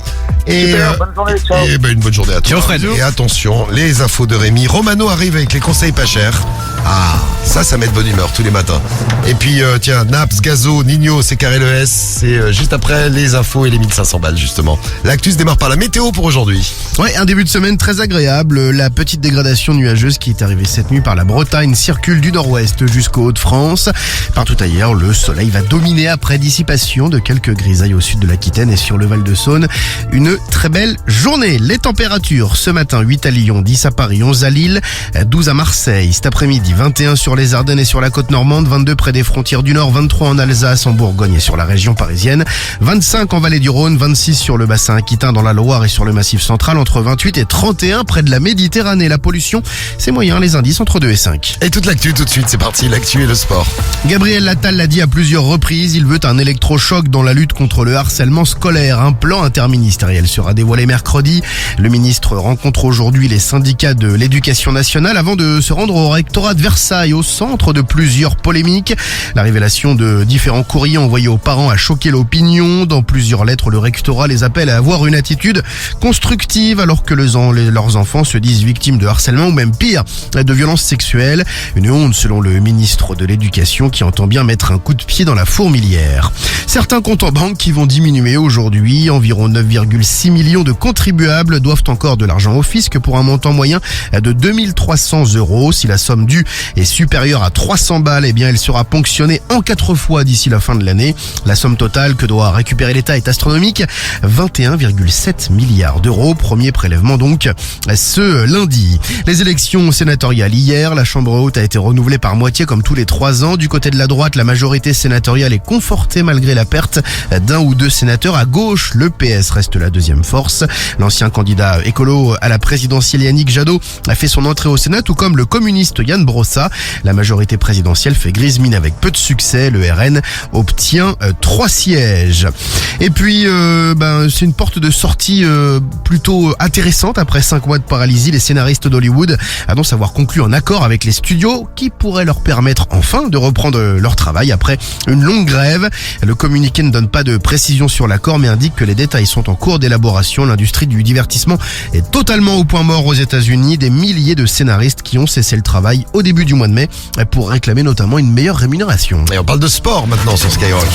Et, Super, bonne journée, ciao. et ben, une bonne journée à toi. Ciao, Fred. Et attention, les infos de Rémi. Romano arrive avec les conseils pas chers. Ah, ça met de bonne humeur tous les matins. Et puis, tiens, Naps, Gazo, Nino, c'est carré le S. C'est juste après les infos et les 1500 balles, justement. L'actus démarre par la météo pour aujourd'hui. Ouais, un début de semaine très agréable. La petite dégradation nuageuse qui est arrivée cette nuit par la Bretagne circule du nord-ouest jusqu'au Hauts-de-France. Partout ailleurs, le soleil va dominer après dissipation de quelques grisailles au sud de l'Aquitaine et sur le Val-de-Saône. Une très belle journée. Les températures, ce matin, 8 à Lyon, 10 à Paris, 11 à Lille, 12 à Marseille. Cet après-midi, 21 sur les Ardennes et sur la côte normande, 22 près des frontières du Nord, 23 en Alsace, en Bourgogne et sur la région parisienne, 25 en Vallée du Rhône, 26 sur le bassin aquitain dans la Loire et sur le Massif central, entre 28 et 31 près de la Méditerranée. La pollution, c'est moyen, les indices entre 2 et 5. Et toute l'actu tout de suite, c'est parti, l'actu et le sport. Gabriel Attal l'a dit à plusieurs reprises, il veut un électrochoc dans la lutte contre le harcèlement scolaire. Un plan interministériel sera dévoilé mercredi. Le ministre rencontre aujourd'hui les syndicats de l'éducation nationale avant de se rendre au rectorat de Versailles au centre de plusieurs polémiques. La révélation de différents courriers envoyés aux parents a choqué l'opinion. Dans plusieurs lettres, le rectorat les appelle à avoir une attitude constructive alors que leurs enfants se disent victimes de harcèlement ou même pire, de violences sexuelles. Une honte selon le ministre de l'Éducation qui entend bien mettre un coup de pied dans la fourmilière. Certains comptes en banque qui vont diminuer aujourd'hui. Environ 9,6 millions de contribuables doivent encore de l'argent au fisc pour un montant moyen de 2300 €. Si la somme due est supérieure à 300 balles, eh bien elle sera ponctionnée en 4 fois d'ici la fin de l'année. La somme totale que doit récupérer l'État est astronomique, 21,7 milliards d'euros. Premier prélèvement donc ce lundi. Les élections sénatoriales hier, la Chambre haute a été renouvelée par moitié comme tous les 3 ans. Du côté de la droite, la majorité sénatoriale est confortée malgré la perte d'un ou deux sénateurs. À gauche, le PS reste la deuxième force. L'ancien candidat écolo à la présidentielle Yannick Jadot a fait son entrée au Sénat, tout comme le communiste Yann Brossa. La majorité présidentielle fait grise mine avec peu de succès. Le RN obtient 3 sièges. Et puis, c'est une porte de sortie plutôt intéressante. Après 5 mois de paralysie, les scénaristes d'Hollywood annoncent avoir conclu un accord avec les studios qui pourrait leur permettre enfin de reprendre leur travail après une longue grève. Le communiqué ne donne pas de précision sur l'accord mais indique que les détails sont en cours d'élaboration. L'industrie du divertissement est totalement au point mort aux États-Unis. Des milliers de scénaristes qui ont cessé le travail au début du mois de mai pour réclamer notamment une meilleure rémunération. Et on parle de sport maintenant sur Skyrock.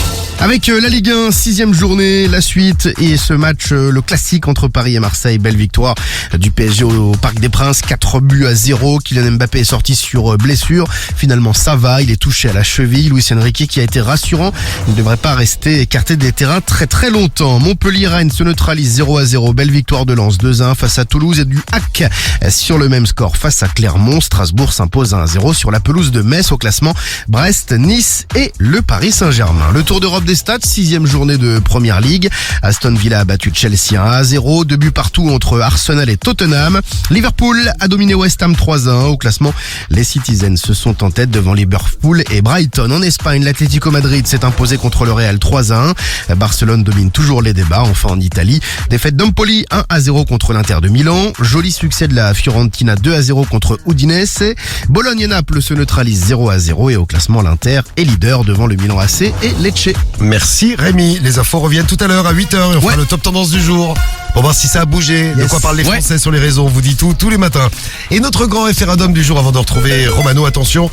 Avec la Ligue 1, 6e journée, la suite et ce match, le classique entre Paris et Marseille. Belle victoire du PSG au Parc des Princes, 4-0. Kylian Mbappé est sorti sur blessure. Finalement, ça va, il est touché à la cheville. Luis Enrique qui a été rassurant. Il ne devrait pas rester écarté des terrains très très longtemps. Montpellier-Rennes se neutralise 0-0. Belle victoire de Lens 2-1 face à Toulouse et du HAC sur le même score face à Clermont. Strasbourg s'impose 1-0 sur la pelouse de Metz. Au classement, Brest, Nice et le Paris Saint-Germain. Le Tour d'Europe des stats, 6e journée de Première Ligue. Aston Villa a battu Chelsea 1-0. 2 buts partout entre Arsenal et Tottenham. Liverpool a dominé West Ham 3-1. Au classement, les Citizens se sont en tête devant Liverpool et Brighton. En Espagne, l'Atlético Madrid s'est imposé contre le Real 3-1. Barcelone domine toujours les débats. Enfin en Italie, défaite d'Empoli 1-0 contre l'Inter de Milan. Joli succès de la Fiorentina 2-0 contre Udinese. Bologne et Naples se neutralisent 0-0 et au classement, l'Inter est leader devant le Milan AC et Lecce. Merci Rémi. Les infos reviennent tout à l'heure à 8h et on fera le top tendance du jour. Pour voir si ça a bougé, de quoi parlent les Français sur les réseaux, on vous dit tout, tous les matins. Et notre grand référendum du jour avant de retrouver Romano, attention,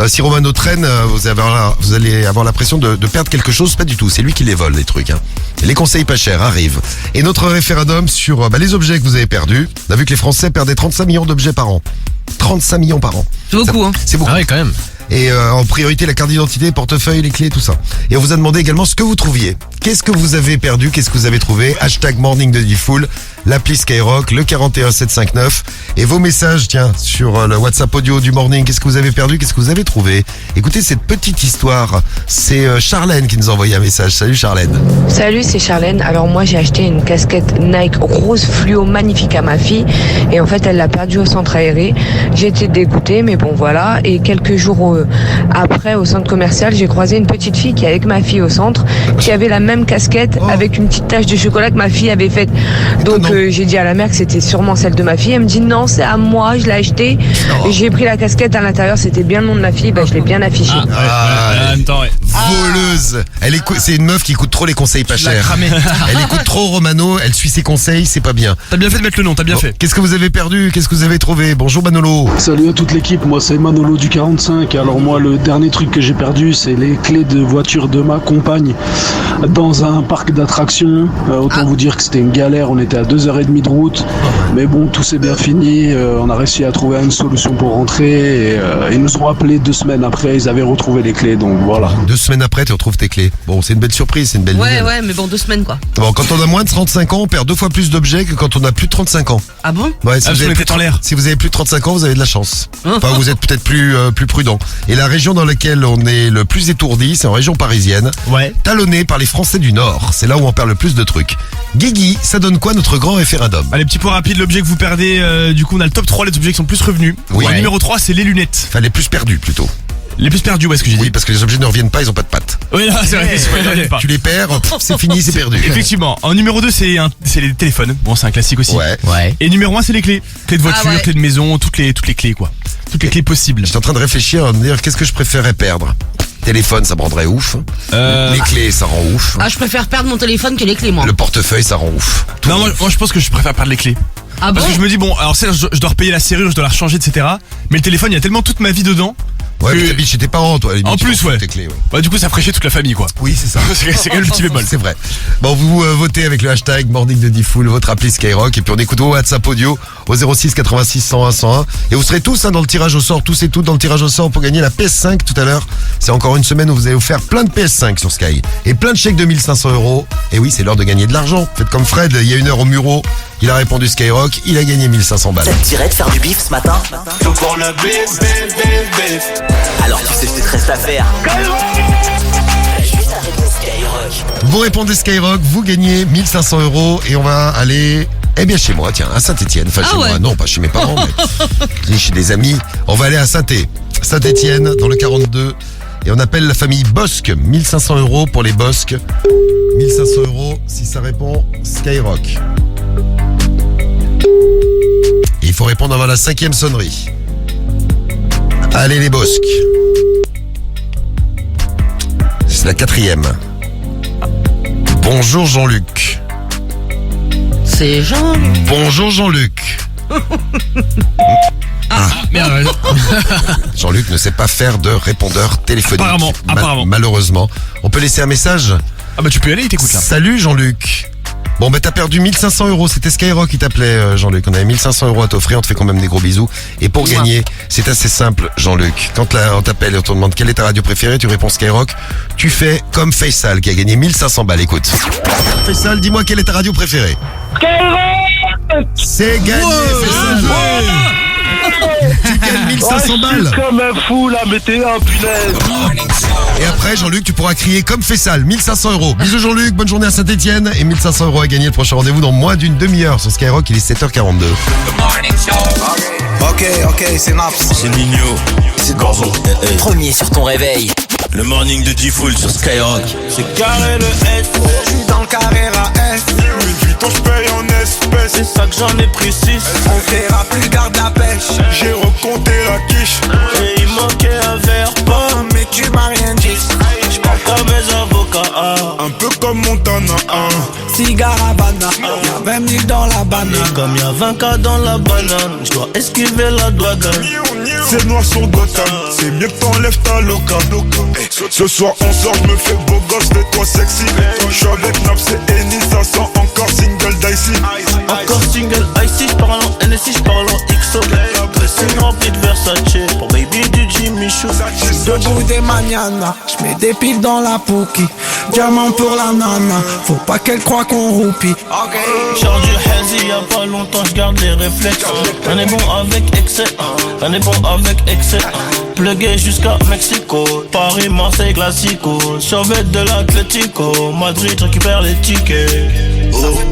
si Romano traîne, vous allez avoir l'impression de perdre quelque chose, pas du tout, c'est lui qui les vole les trucs. Et les conseils pas chers arrivent. Et notre référendum sur les objets que vous avez perdus, on a vu que les Français perdaient 35 millions d'objets par an. 35 millions par an. C'est beaucoup, C'est beaucoup. Ah ouais, quand même. Et en priorité la carte d'identité, portefeuille, les clés, tout ça. Et on vous a demandé également ce que vous trouviez. Qu'est-ce que vous avez perdu, qu'est-ce que vous avez trouvé? Hashtag Morning de Diffoul, l'appli Skyrock, le 41759. Et vos messages, tiens, sur le WhatsApp audio du Morning. Qu'est-ce que vous avez perdu, qu'est-ce que vous avez trouvé? Écoutez cette petite histoire. C'est Charlène qui nous a envoyé un message. Salut Charlène. Salut, c'est Charlène. Alors moi j'ai acheté une casquette Nike rose fluo magnifique à ma fille. Et en fait elle l'a perdue au centre aéré. J'ai été dégoûtée, mais bon voilà. Et quelques jours après au centre commercial, j'ai croisé une petite fille qui est avec ma fille au centre, qui avait la même casquette avec une petite tache de chocolat que ma fille avait faite. Donc j'ai dit à la mère que c'était sûrement celle de ma fille. Elle me dit non, c'est à moi, je l'ai acheté. Et j'ai pris la casquette à l'intérieur, c'était bien le nom de ma fille, je l'ai bien affiché. Voleuse. C'est une meuf qui écoute trop les conseils pas chers. Elle écoute trop Romano, elle suit ses conseils, c'est pas bien. T'as bien fait de mettre le nom, t'as bien fait. Qu'est-ce que vous avez perdu? Qu'est-ce que vous avez trouvé? Bonjour Manolo. Salut à toute l'équipe, moi c'est Manolo du 45. Alors moi le dernier truc que j'ai perdu, c'est les clés de voiture de ma compagne dans un parc d'attractions. Autant vous dire que c'était une galère, on était à 2h30 de route. Mais bon, tout s'est bien fini, on a réussi à trouver une solution pour rentrer. Et ils nous ont appelé 2 semaines après, ils avaient retrouvé les clés, donc voilà. 2 semaines après, tu retrouves tes clés. Bon, c'est une belle surprise, c'est une belle nouvelle. Ouais, mais bon, 2 semaines quoi. Bon, quand on a moins de 35 ans, on perd 2 fois plus d'objets que quand on a plus de 35 ans. Ah bon? Ouais, si vous avez plus de 35 ans, vous avez de la chance. Enfin, vous êtes peut-être plus prudent. Et la région dans laquelle on est le plus étourdi, c'est en région parisienne. Ouais. Talonné par les Français du Nord. C'est là où on perd le plus de trucs. Guigui, ça donne quoi notre grand référendum? Allez, petit point rapide, l'objet que vous perdez, du coup on a le top 3, les objets qui sont plus revenus. Oui. Le numéro 3, c'est les lunettes. Enfin, les plus perdus plutôt. Les plus perdus, ouais, ce que j'ai dit. Oui, parce que les objets ne reviennent pas, ils ont pas de pattes. Oui, là, c'est vrai, ils reviennent pas. Tu les perds, c'est fini, c'est perdu. Effectivement. En numéro 2, c'est les téléphones. Bon, c'est un classique aussi. Ouais. Et numéro 1, c'est les clés. Clés de voiture, clés de maison, toutes les clés, quoi. Toutes les clés possibles. J'étais en train de réfléchir, à me dire qu'est-ce que je préférerais perdre. Téléphone, ça me rendrait ouf. Les clés, ça rend ouf. Ah, je préfère perdre mon téléphone que les clés, moi. Le portefeuille, ça rend ouf. Non, moi, je pense que je préfère perdre les clés. Ah bon? Parce que je me dis, bon, alors certes, je dois repayer la serrure, je dois la rechanger, etc. Mais le téléphone, il y a tellement toute ma vie dedans. Ouais, mais t'habites chez tes parents, toi. En plus, ouais. Bah, du coup, ça ferait chier toute la famille, quoi. Oui, c'est ça. c'est quand même le petit bémol. C'est vrai. Bon, vous votez avec le hashtag Morning de Diffoul, votre appli Skyrock, et puis on écoute vos WhatsApp audio au 06 86 101 101. Et vous serez tous dans le tirage au sort, tous et toutes dans le tirage au sort pour gagner la PS5 tout à l'heure. C'est encore une semaine où vous allez vous faire plein de PS5 sur Sky. Et plein de chèques de 1500 €. Et oui, c'est l'heure de gagner de l'argent. Faites comme Fred, il y a 1 heure au Muro. Il a répondu Skyrock, il a gagné 1500 balles. Ça te dirait de faire du bif ce matin? Tout pour le bif, bif, bif, bif. Alors tu sais ce qu'il te reste à faire. Juste arrêter Skyrock. Vous répondez Skyrock, vous gagnez 1500 € et on va aller, chez moi, tiens, à Saint-Etienne. Enfin, chez moi, non, pas chez mes parents, mais chez des amis. On va aller à Saint-Etienne, dans le 42. Et on appelle la famille Bosque. 1500 € pour les Bosques. 1500 € si ça répond Skyrock. Et il faut répondre avant la 5e sonnerie. Allez les Bosques. C'est la 4e. Bonjour Jean-Luc. C'est Jean. Bonjour Jean-Luc. Merde. Jean-Luc ne sait pas faire de répondeur téléphonique. Apparemment. Malheureusement. On peut laisser un message? Ah bah tu peux y aller, il t'écoute là. Salut Jean-Luc. Bon t'as perdu 1500 €, c'était Skyrock qui t'appelait Jean-Luc. On avait 1500 € à t'offrir, on te fait quand même des gros bisous. Et pour gagner, c'est assez simple Jean-Luc. Quand on t'appelle et on te demande quelle est ta radio préférée, tu réponds Skyrock. Tu fais comme Faisal qui a gagné 1500 balles, écoute. Faisal, dis-moi quelle est ta radio préférée? Skyrock. C'est gagné Faisal. Tu gagnes 1500 balles. Je suis comme un fou là, mais t'es un punaise. Et après Jean-Luc, tu pourras crier comme Faisal, 1500 €. Bisous Jean-Luc, bonne journée à Saint-Etienne. Et 1500 € à gagner. Le prochain rendez-vous dans moins d'une demi-heure sur Skyrock, il est 7h42. Ok, c'est Naps. C'est Nino. C'est Gorzo. Premier sur ton réveil. Le morning de Diffoul sur Skyrock. C'est carré le S. Je suis dans le carré AS. Louis Vuitton, je paye en espèces. C'est ça que j'en ai pris 6. On verra plus, garde la pêche. J'ai recompté la quiche. Et il manquait un verre pas. Mais tu m'as rien dit. J'parle comme mes avocats. Un peu comme Montana. Cigare Havana. Y'a 20 000 dans la banane. Et comme y'a 20 cas dans la banane, j'dois esquiver la douane. C'est noir sur Gotham. C'est mieux que t'enlèves ta loca. Ce soir on sort, je me fais beau gosse, fais-toi sexy. Je suis avec Naps et Eni, ça sent encore single dicey. Encore single icy, j'parle en NSI, j'parle en XO. Dressing rempli de Versace, pour baby du Jimmy Choo. Debout des mañana, j'mets des piles dans la pouki. Diamant pour la nana, faut pas qu'elle croie qu'on roupie. Charge du hazy, y'a pas longtemps, j'garde les réflexes. On est bon avec excès, on est bon avec excès. Plugué jusqu'à Mexico, Paris, Marseille, Classico. Survêt de l'Atlético, Madrid récupère les tickets.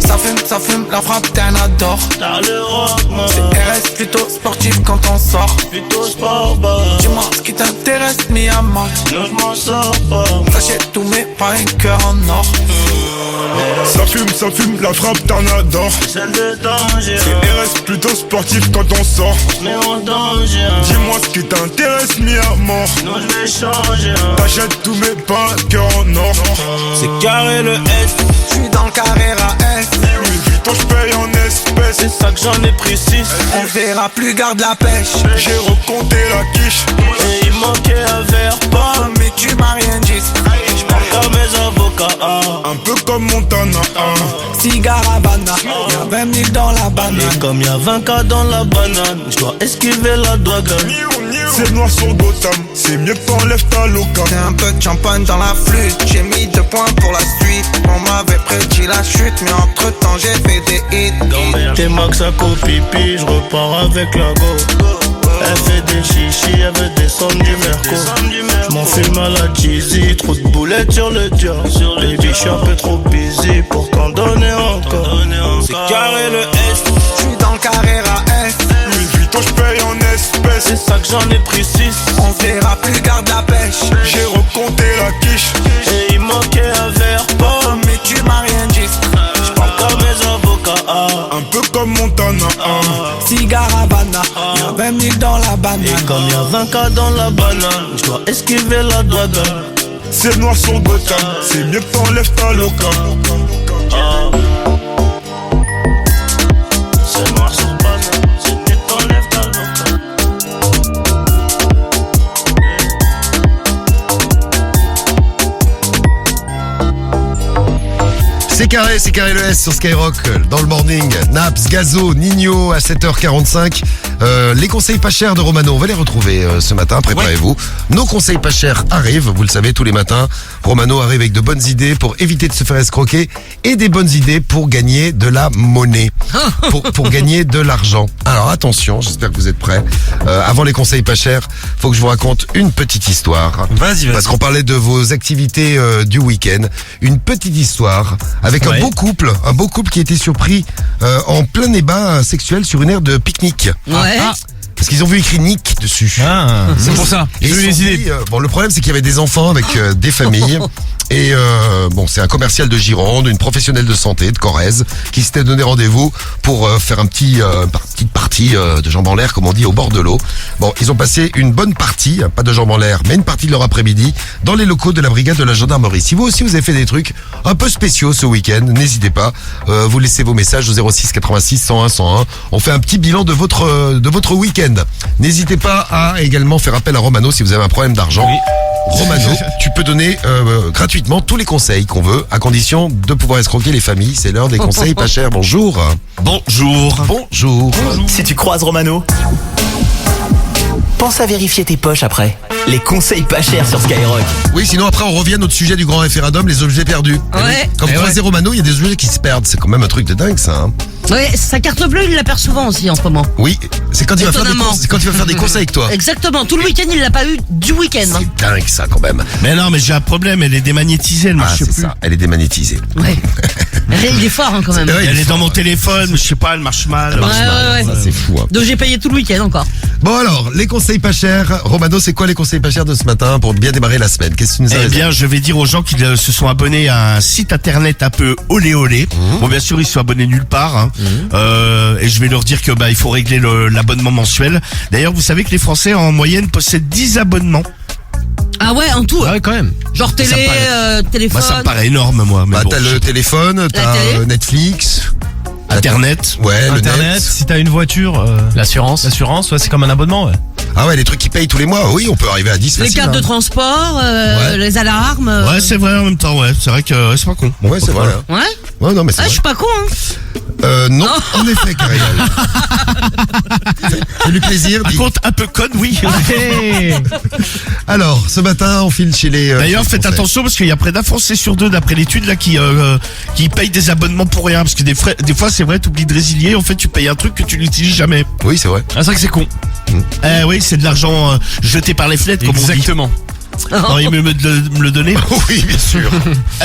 Ça fume, la frappe t'en adore. T'as le rock, man. C'est RS plutôt sportif quand on sort. Plutôt sport, bah. Dis-moi ce qui t'intéresse, mi à mort. Non, j'm'en sors pas. J'achète tous mes pas un cœur en or. Ça fume, la frappe t'en adore. Celle de danger. C'est RS plutôt sportif quand on sort. Mais en danger. Dis-moi ce qui t'intéresse, mi à mort. Non, j'vais changer. T'achètes tous mes pas, cœur en or. C'est carré le S. J'suis dans le carré AS. Louis Vuitton, j'paye en espèces. C'est ça que j'en ai pris 6. On verra plus, garde la pêche. J'ai recompté la quiche. Et il manquait un verre pas. Mais tu m'as rien dit. J'parle comme mes avocats. Un peu comme Montana. Cigare Havana, y'a 20 000 dans la banane. Et comme y'a 20 cas dans la banane, j'dois esquiver la douane. C'est noir sur Gotham, c'est mieux que t'enlèves ta loca. C'est un peu de champagne dans la flûte, j'ai mis 2 points pour la suite. On m'avait prédit la chute, mais entre temps j'ai fait des hits. T'es max à copipi, j'repars avec la go. Elle fait des chichis, elle veut descendre du merco. J'm'en filme à la cheesy, trop de boulettes sur le dior. Baby, j'suis un peu trop busy pour t'en donner encore. C'est carré le S. J'suis dans le carré AS. Louis Vuitton, j'paye en espèces. C'est ça que j'en ai pris 6. On verra plus, garde la pêche. J'ai recompté la quiche. y'a 20 000 dans la banane. Et comme y'a 20K dans la banane, je dois esquiver la douane. C'est noir sur Gotham, c'est mieux que t'enlèves ta loca. C'est noir sur banane, c'est mieux que t'enlèves ta loca. C'est carré le S sur Skyrock dans le morning. Naps, Gazo, Nino à 7h45. Les conseils pas chers de Romano, on va les retrouver ce matin, préparez-vous. Nos conseils pas chers arrivent, vous le savez, tous les matins. Romano arrive avec de bonnes idées pour éviter de se faire escroquer et des bonnes idées pour gagner de la monnaie, pour gagner de l'argent. Alors attention, j'espère que vous êtes prêts. Avant les conseils pas chers, faut que je vous raconte une petite histoire. Vas-y. Parce qu'on parlait de vos activités du week-end. Une petite histoire avec un beau couple qui était surpris en plein débat sexuel sur une aire de pique-nique. Ouais. Parce qu'ils ont vu écrit Nick dessus. C'est pour ça. Et Ils ont eu les idées. bon, le problème, c'est qu'il y avait des enfants avec des familles. Et bon, c'est un commercial de Gironde, une professionnelle de santé de Corrèze, qui s'était donné rendez-vous pour faire petite partie de jambes en l'air, comme on dit, au bord de l'eau. Bon, ils ont passé une bonne partie, pas de jambes en l'air, mais une partie de leur après-midi, dans les locaux de la brigade de la gendarmerie. Si vous aussi, vous avez fait des trucs un peu spéciaux ce week-end, n'hésitez pas. Vous laissez vos messages au 06 86 101 101. On fait un petit bilan de votre week-end. N'hésitez pas à également faire appel à Romano si vous avez un problème d'argent. Oui. Romano, tu peux donner gratuitement tous les conseils qu'on veut, à condition de pouvoir escroquer les familles. C'est l'heure des conseils pas chers. Bonjour. Bonjour. Si tu croises Romano, pense à vérifier tes poches après. Les conseils pas chers sur Skyrock. Oui, sinon après on revient à notre sujet du grand référendum, les objets perdus. Ouais. Quand vous croisez Romano, il y a des objets qui se perdent. C'est quand même un truc de dingue ça. Hein. Ouais, sa carte bleue, il la perd souvent aussi en ce moment. Oui, c'est quand il va faire des conseils avec toi. Exactement, tout le week-end, il l'a pas eu du week-end. Hein. C'est dingue ça quand même. Mais non, mais j'ai un problème, elle est démagnétisée, elle marche plus. Ça, elle est démagnétisée. Ouais. Il est fort hein, quand même. Elle est dans mon téléphone, mais je sais pas, elle marche mal. Ouais. Ça, c'est fou. Hein. Donc j'ai payé tout le week-end encore. Bon alors, les conseils pas chers. Romano, c'est quoi les conseils pas chers de ce matin pour bien démarrer la semaine? Qu'est-ce que tu nous as Eh bien, je vais dire aux gens qui se sont abonnés à un site internet un peu olé olé. Bon, bien sûr, ils se sont abonnés nulle part. Hein. Et je vais leur dire que il faut régler l'abonnement mensuel. D'ailleurs, vous savez que les Français en moyenne possèdent 10 abonnements. Ah ouais, en tout. Ah ouais, quand même. Genre télé, téléphone. Moi, ça me paraît énorme, moi. Mais bon, t'as le téléphone, t'as Netflix. Internet. Ouais, le Internet, net. si t'as une voiture, L'assurance. ouais, c'est comme un abonnement, ouais. Ah ouais, les trucs qui payent tous les mois. Oui, on peut arriver à 10 Les facile, cartes hein. de transport, les alarmes. Ouais, c'est vrai en même temps, ouais. C'est vrai que c'est pas con. Ouais, c'est vrai. Ouais. Ouais, non, mais c'est Ah, je vrai. suis pas con, hein. Non, en effet, Karel. C'est du plaisir. Par contre, un peu conne, oui. Alors, ce matin, on file chez les. D'ailleurs, faites Français. attention parce qu'il y a près d'un Français sur deux, d'après l'étude, là, qui paye des abonnements pour rien. Parce que des fois, c'est vrai, t'oublies de résilier. En fait, tu payes un truc que tu n'utilises jamais. Oui, c'est vrai. Ah, c'est vrai que c'est con. Oui, c'est de l'argent jeté par les fenêtres, comme on dit. Exactement. Non, il me le donner. Oui, bien sûr.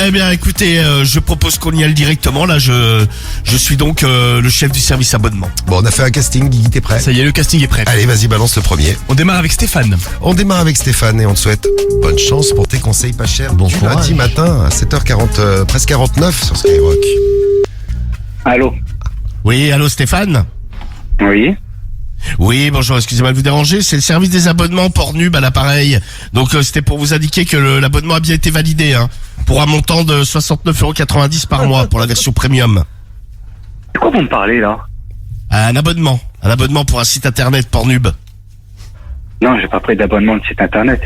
Eh bien, écoutez, je propose qu'on y aille directement. Là, je suis donc le chef du service abonnement. Bon, on a fait un casting. Guigui, t'es prêt? Ça y est, le casting est prêt. Allez, vas-y, balance le premier. On démarre avec Stéphane. On démarre avec Stéphane et on te souhaite bonne chance pour tes conseils pas chers. Bon lundi matin à 7h40, presque 49 sur Skyrock. Allô? Oui, allô Stéphane? Oui. Oui, bonjour, excusez-moi de vous déranger, c'est le service des abonnements Pornhub à l'appareil. Donc c'était pour vous indiquer que l'abonnement a bien été validé, hein, pour un montant de 69,90 € par mois pour la version premium. De quoi vous me parlez là? Un abonnement pour un site internet Pornhub. Non, j'ai pas pris d'abonnement de site internet.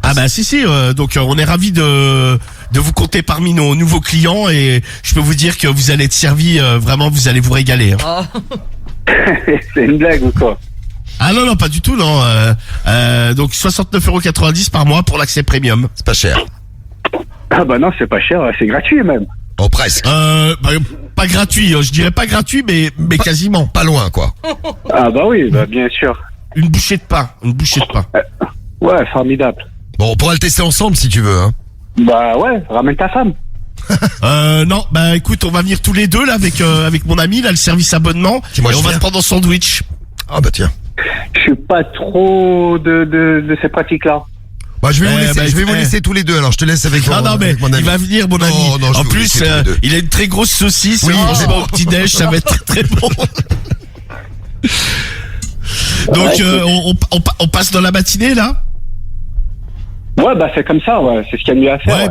Ah bah si, donc on est ravis de vous compter parmi nos nouveaux clients et je peux vous dire que vous allez être servi, vraiment vous allez vous régaler. Hein. C'est une blague ou quoi? Ah non, pas du tout, non. Donc 69,90 € par mois pour l'accès premium. C'est pas cher. Ah bah non, c'est pas cher, c'est gratuit même. Oh, presque. Pas gratuit, je dirais pas gratuit, mais quasiment. Pas loin, quoi. Ah bah oui, bah bien sûr. Une bouchée de pain. Ouais, formidable. Bon, on pourra le tester ensemble si tu veux, hein. Bah ouais, ramène ta femme. Non, bah écoute, on va venir tous les deux là avec mon ami là, le service abonnement, et on va te prendre en sandwich. Ah bah tiens. Je suis pas trop de ces pratiques-là. Bah je vais vous laisser tous les deux. Alors je te laisse avec mon Non mais avec mon ami. il va venir mon ami. Non, en plus, il a une très grosse saucisse. Oui, Franchement, au petit déj, ça va être très très bon. Donc on passe dans la matinée là. Ouais, bah c'est comme ça, ouais. C'est ce qu'il y a de mieux à faire.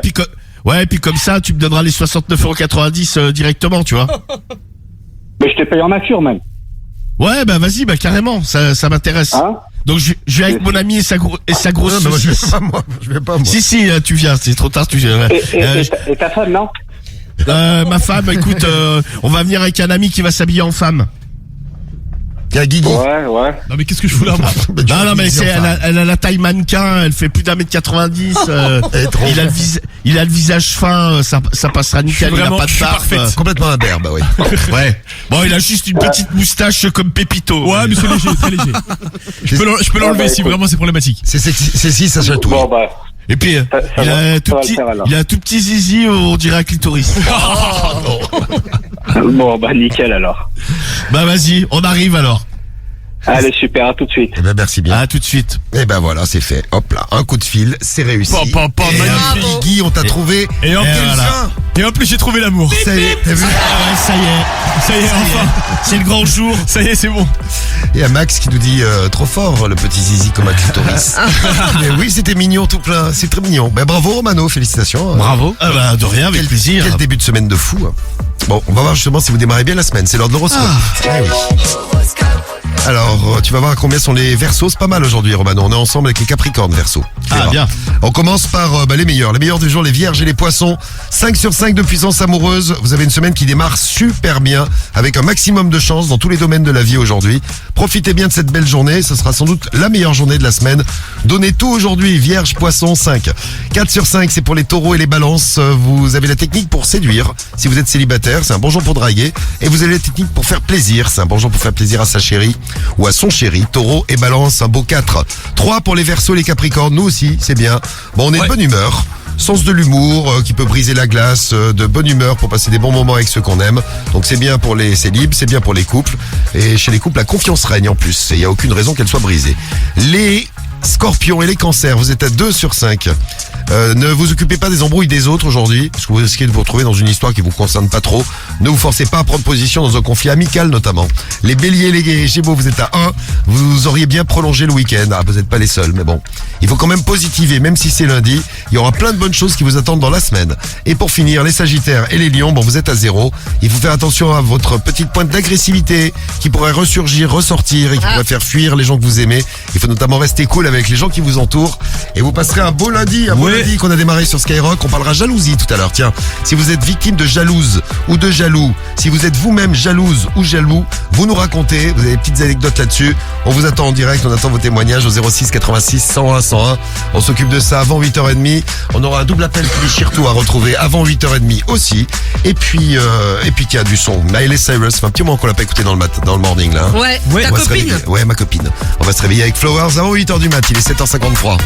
Ouais, puis comme ça, tu me donneras les 69,90€ directement, tu vois. Mais je te paye en nature même. Ouais, bah vas-y, bah carrément, ça m'intéresse. Hein? Donc je vais avec mon ami et sa grosse saucisse. Je vais pas moi. Si, tu viens, c'est trop tard, tu viens. Et ta femme, non? Ma femme, écoute, on va venir avec un ami qui va s'habiller en femme. Guigui. Ouais. Non mais qu'est-ce que je fous là moi? Non mais elle a la taille mannequin, elle fait plus d'1m90, il a le visage fin, ça passera nickel, il a pas de barbe. Complètement imberbe, oui. Ouais. Bon, il a juste une petite moustache comme Pépito. Ouais, mais c'est léger, très léger. Je peux l'enlever si vraiment c'est problématique. C'est si ça chatouille. Bon bah. Et puis, il a un tout petit zizi, on dirait un clitoris. Bon bah nickel alors. Bah vas-y, on arrive alors. Allez super, à tout de suite. Eh ben merci bien. À tout de suite. Et ben voilà, c'est fait. Hop là, un coup de fil, c'est réussi. Magnifique. Guigui, on t'a trouvé. Et en plus j'ai trouvé l'amour. Ça y est, t'as vu? Ça y est, enfin. C'est le grand jour. Ça y est, c'est bon. Il y a Max qui nous dit trop fort le petit zizi comme un clitoris. Mais oui, c'était mignon tout plein, c'est très mignon. Ben bravo Romano, félicitations. Bravo. Ah bah de rien, avec plaisir. Quel début de semaine de fou. Bon, on va voir justement si vous démarrez bien la semaine, c'est l'heure de l'horoscope. Eh oui. Alors, tu vas voir combien sont les Verseaux, c'est pas mal aujourd'hui Romano, on est ensemble avec les Capricornes Verseaux. Ah bien. On commence par les meilleurs du jour, les Vierges et les Poissons. 5 sur 5 de puissance amoureuse, vous avez une semaine qui démarre super bien, avec un maximum de chance dans tous les domaines de la vie aujourd'hui. Profitez bien de cette belle journée, ce sera sans doute la meilleure journée de la semaine. Donnez tout aujourd'hui, Vierge, Poisson, 5. 4 sur 5, c'est pour les Taureaux et les Balances, vous avez la technique pour séduire. Si vous êtes célibataire, c'est un bon jour pour draguer. Et vous avez la technique pour faire plaisir, c'est un bon jour pour faire plaisir à sa chérie ou à son chéri. Taureau et Balance, un beau 4. 3 pour les Verseaux, les Capricornes, nous aussi, c'est bien. Bon, on est de bonne humeur. Sens de l'humour qui peut briser la glace, de bonne humeur pour passer des bons moments avec ceux qu'on aime. Donc c'est bien pour les célibes, c'est bien pour les couples. Et chez les couples, la confiance règne en plus. Et il n'y a aucune raison qu'elle soit brisée. Les Scorpions et les Cancers, vous êtes à 2 sur 5. Ne vous occupez pas des embrouilles des autres aujourd'hui, parce que vous risquez de vous retrouver dans une histoire qui vous concerne pas trop. Ne vous forcez pas à prendre position dans un conflit amical notamment. Les Béliers et les Gémeaux, vous êtes à 1. Vous auriez bien prolongé le week-end. Ah, vous n'êtes pas les seuls, mais bon. Il faut quand même positiver, même si c'est lundi. Il y aura plein de bonnes choses qui vous attendent dans la semaine. Et pour finir, les Sagittaires et les Lions, bon, vous êtes à 0. Il faut faire attention à votre petite pointe d'agressivité qui pourrait ressortir et qui pourrait faire fuir les gens que vous aimez. Il faut notamment rester cool avec les gens qui vous entourent. Et vous passerez un beau lundi, lundi qu'on a démarré sur Skyrock. On parlera jalousie tout à l'heure. Tiens, si vous êtes victime de jalouse ou de jaloux, si vous êtes vous-même jalouse ou jaloux, vous nous racontez, vous avez des petites anecdotes là-dessus. On vous attend en direct, on attend vos témoignages au 06 86 101 101. On s'occupe de ça avant 8h30. On aura un double appel Chirtou à retrouver avant 8h30 aussi. Et puis tiens, du son. Miley Cyrus, fait un petit moment qu'on l'a pas écouté dans le morning là. Ouais, ta copine. Ouais, ma copine. On va se réveiller avec Flowers avant 8h du mat, il est 7h53.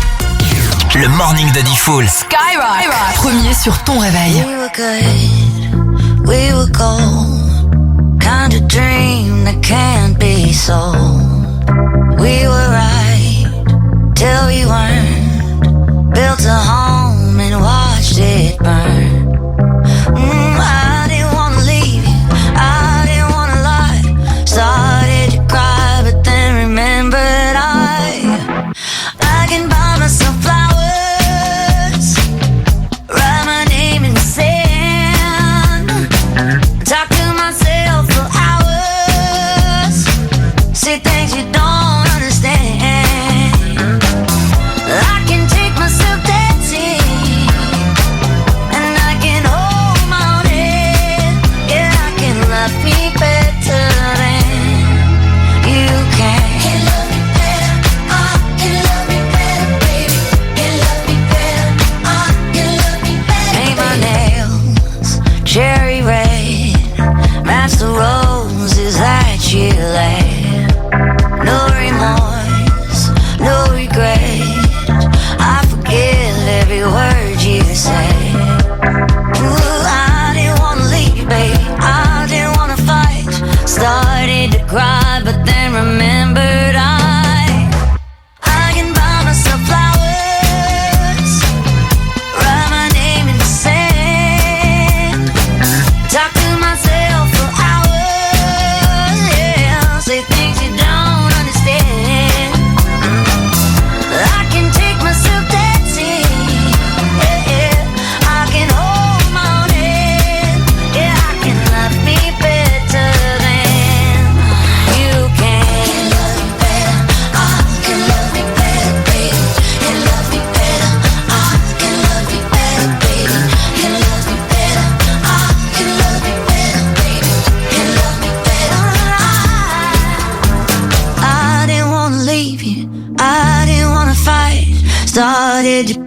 Le morning de Diffoul. Skyrock, premier sur ton réveil. We were good, we were gold, kind of dream that can't be sold. We were right till we weren't, built a home and watched it burn. I didn't wanna leave you, I didn't wanna lie, started to cry but then remembered I can buy myself flowers, write my name in the sand, talk to myself for hours, say things you don't understand. I can take myself dancing, and I can hold my own head. Yeah, I can love me better than you can. Cherry red, match the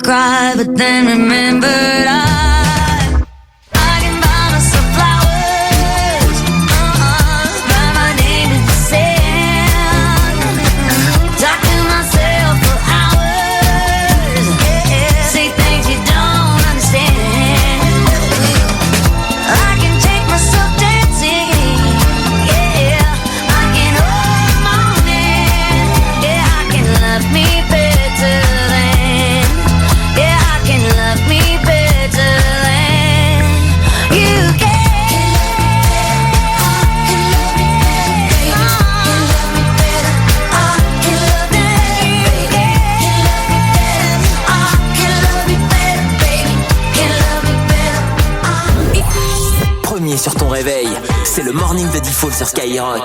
cry, but then remembered I can buy myself flowers, write my name in the sand, talk to myself for hours, say things you don't understand. I can take myself dancing, I can hold my hand, I can love me better than, I can love me better than you can. Premier sur ton réveil, c'est le morning de Diffoul sur Skyrock.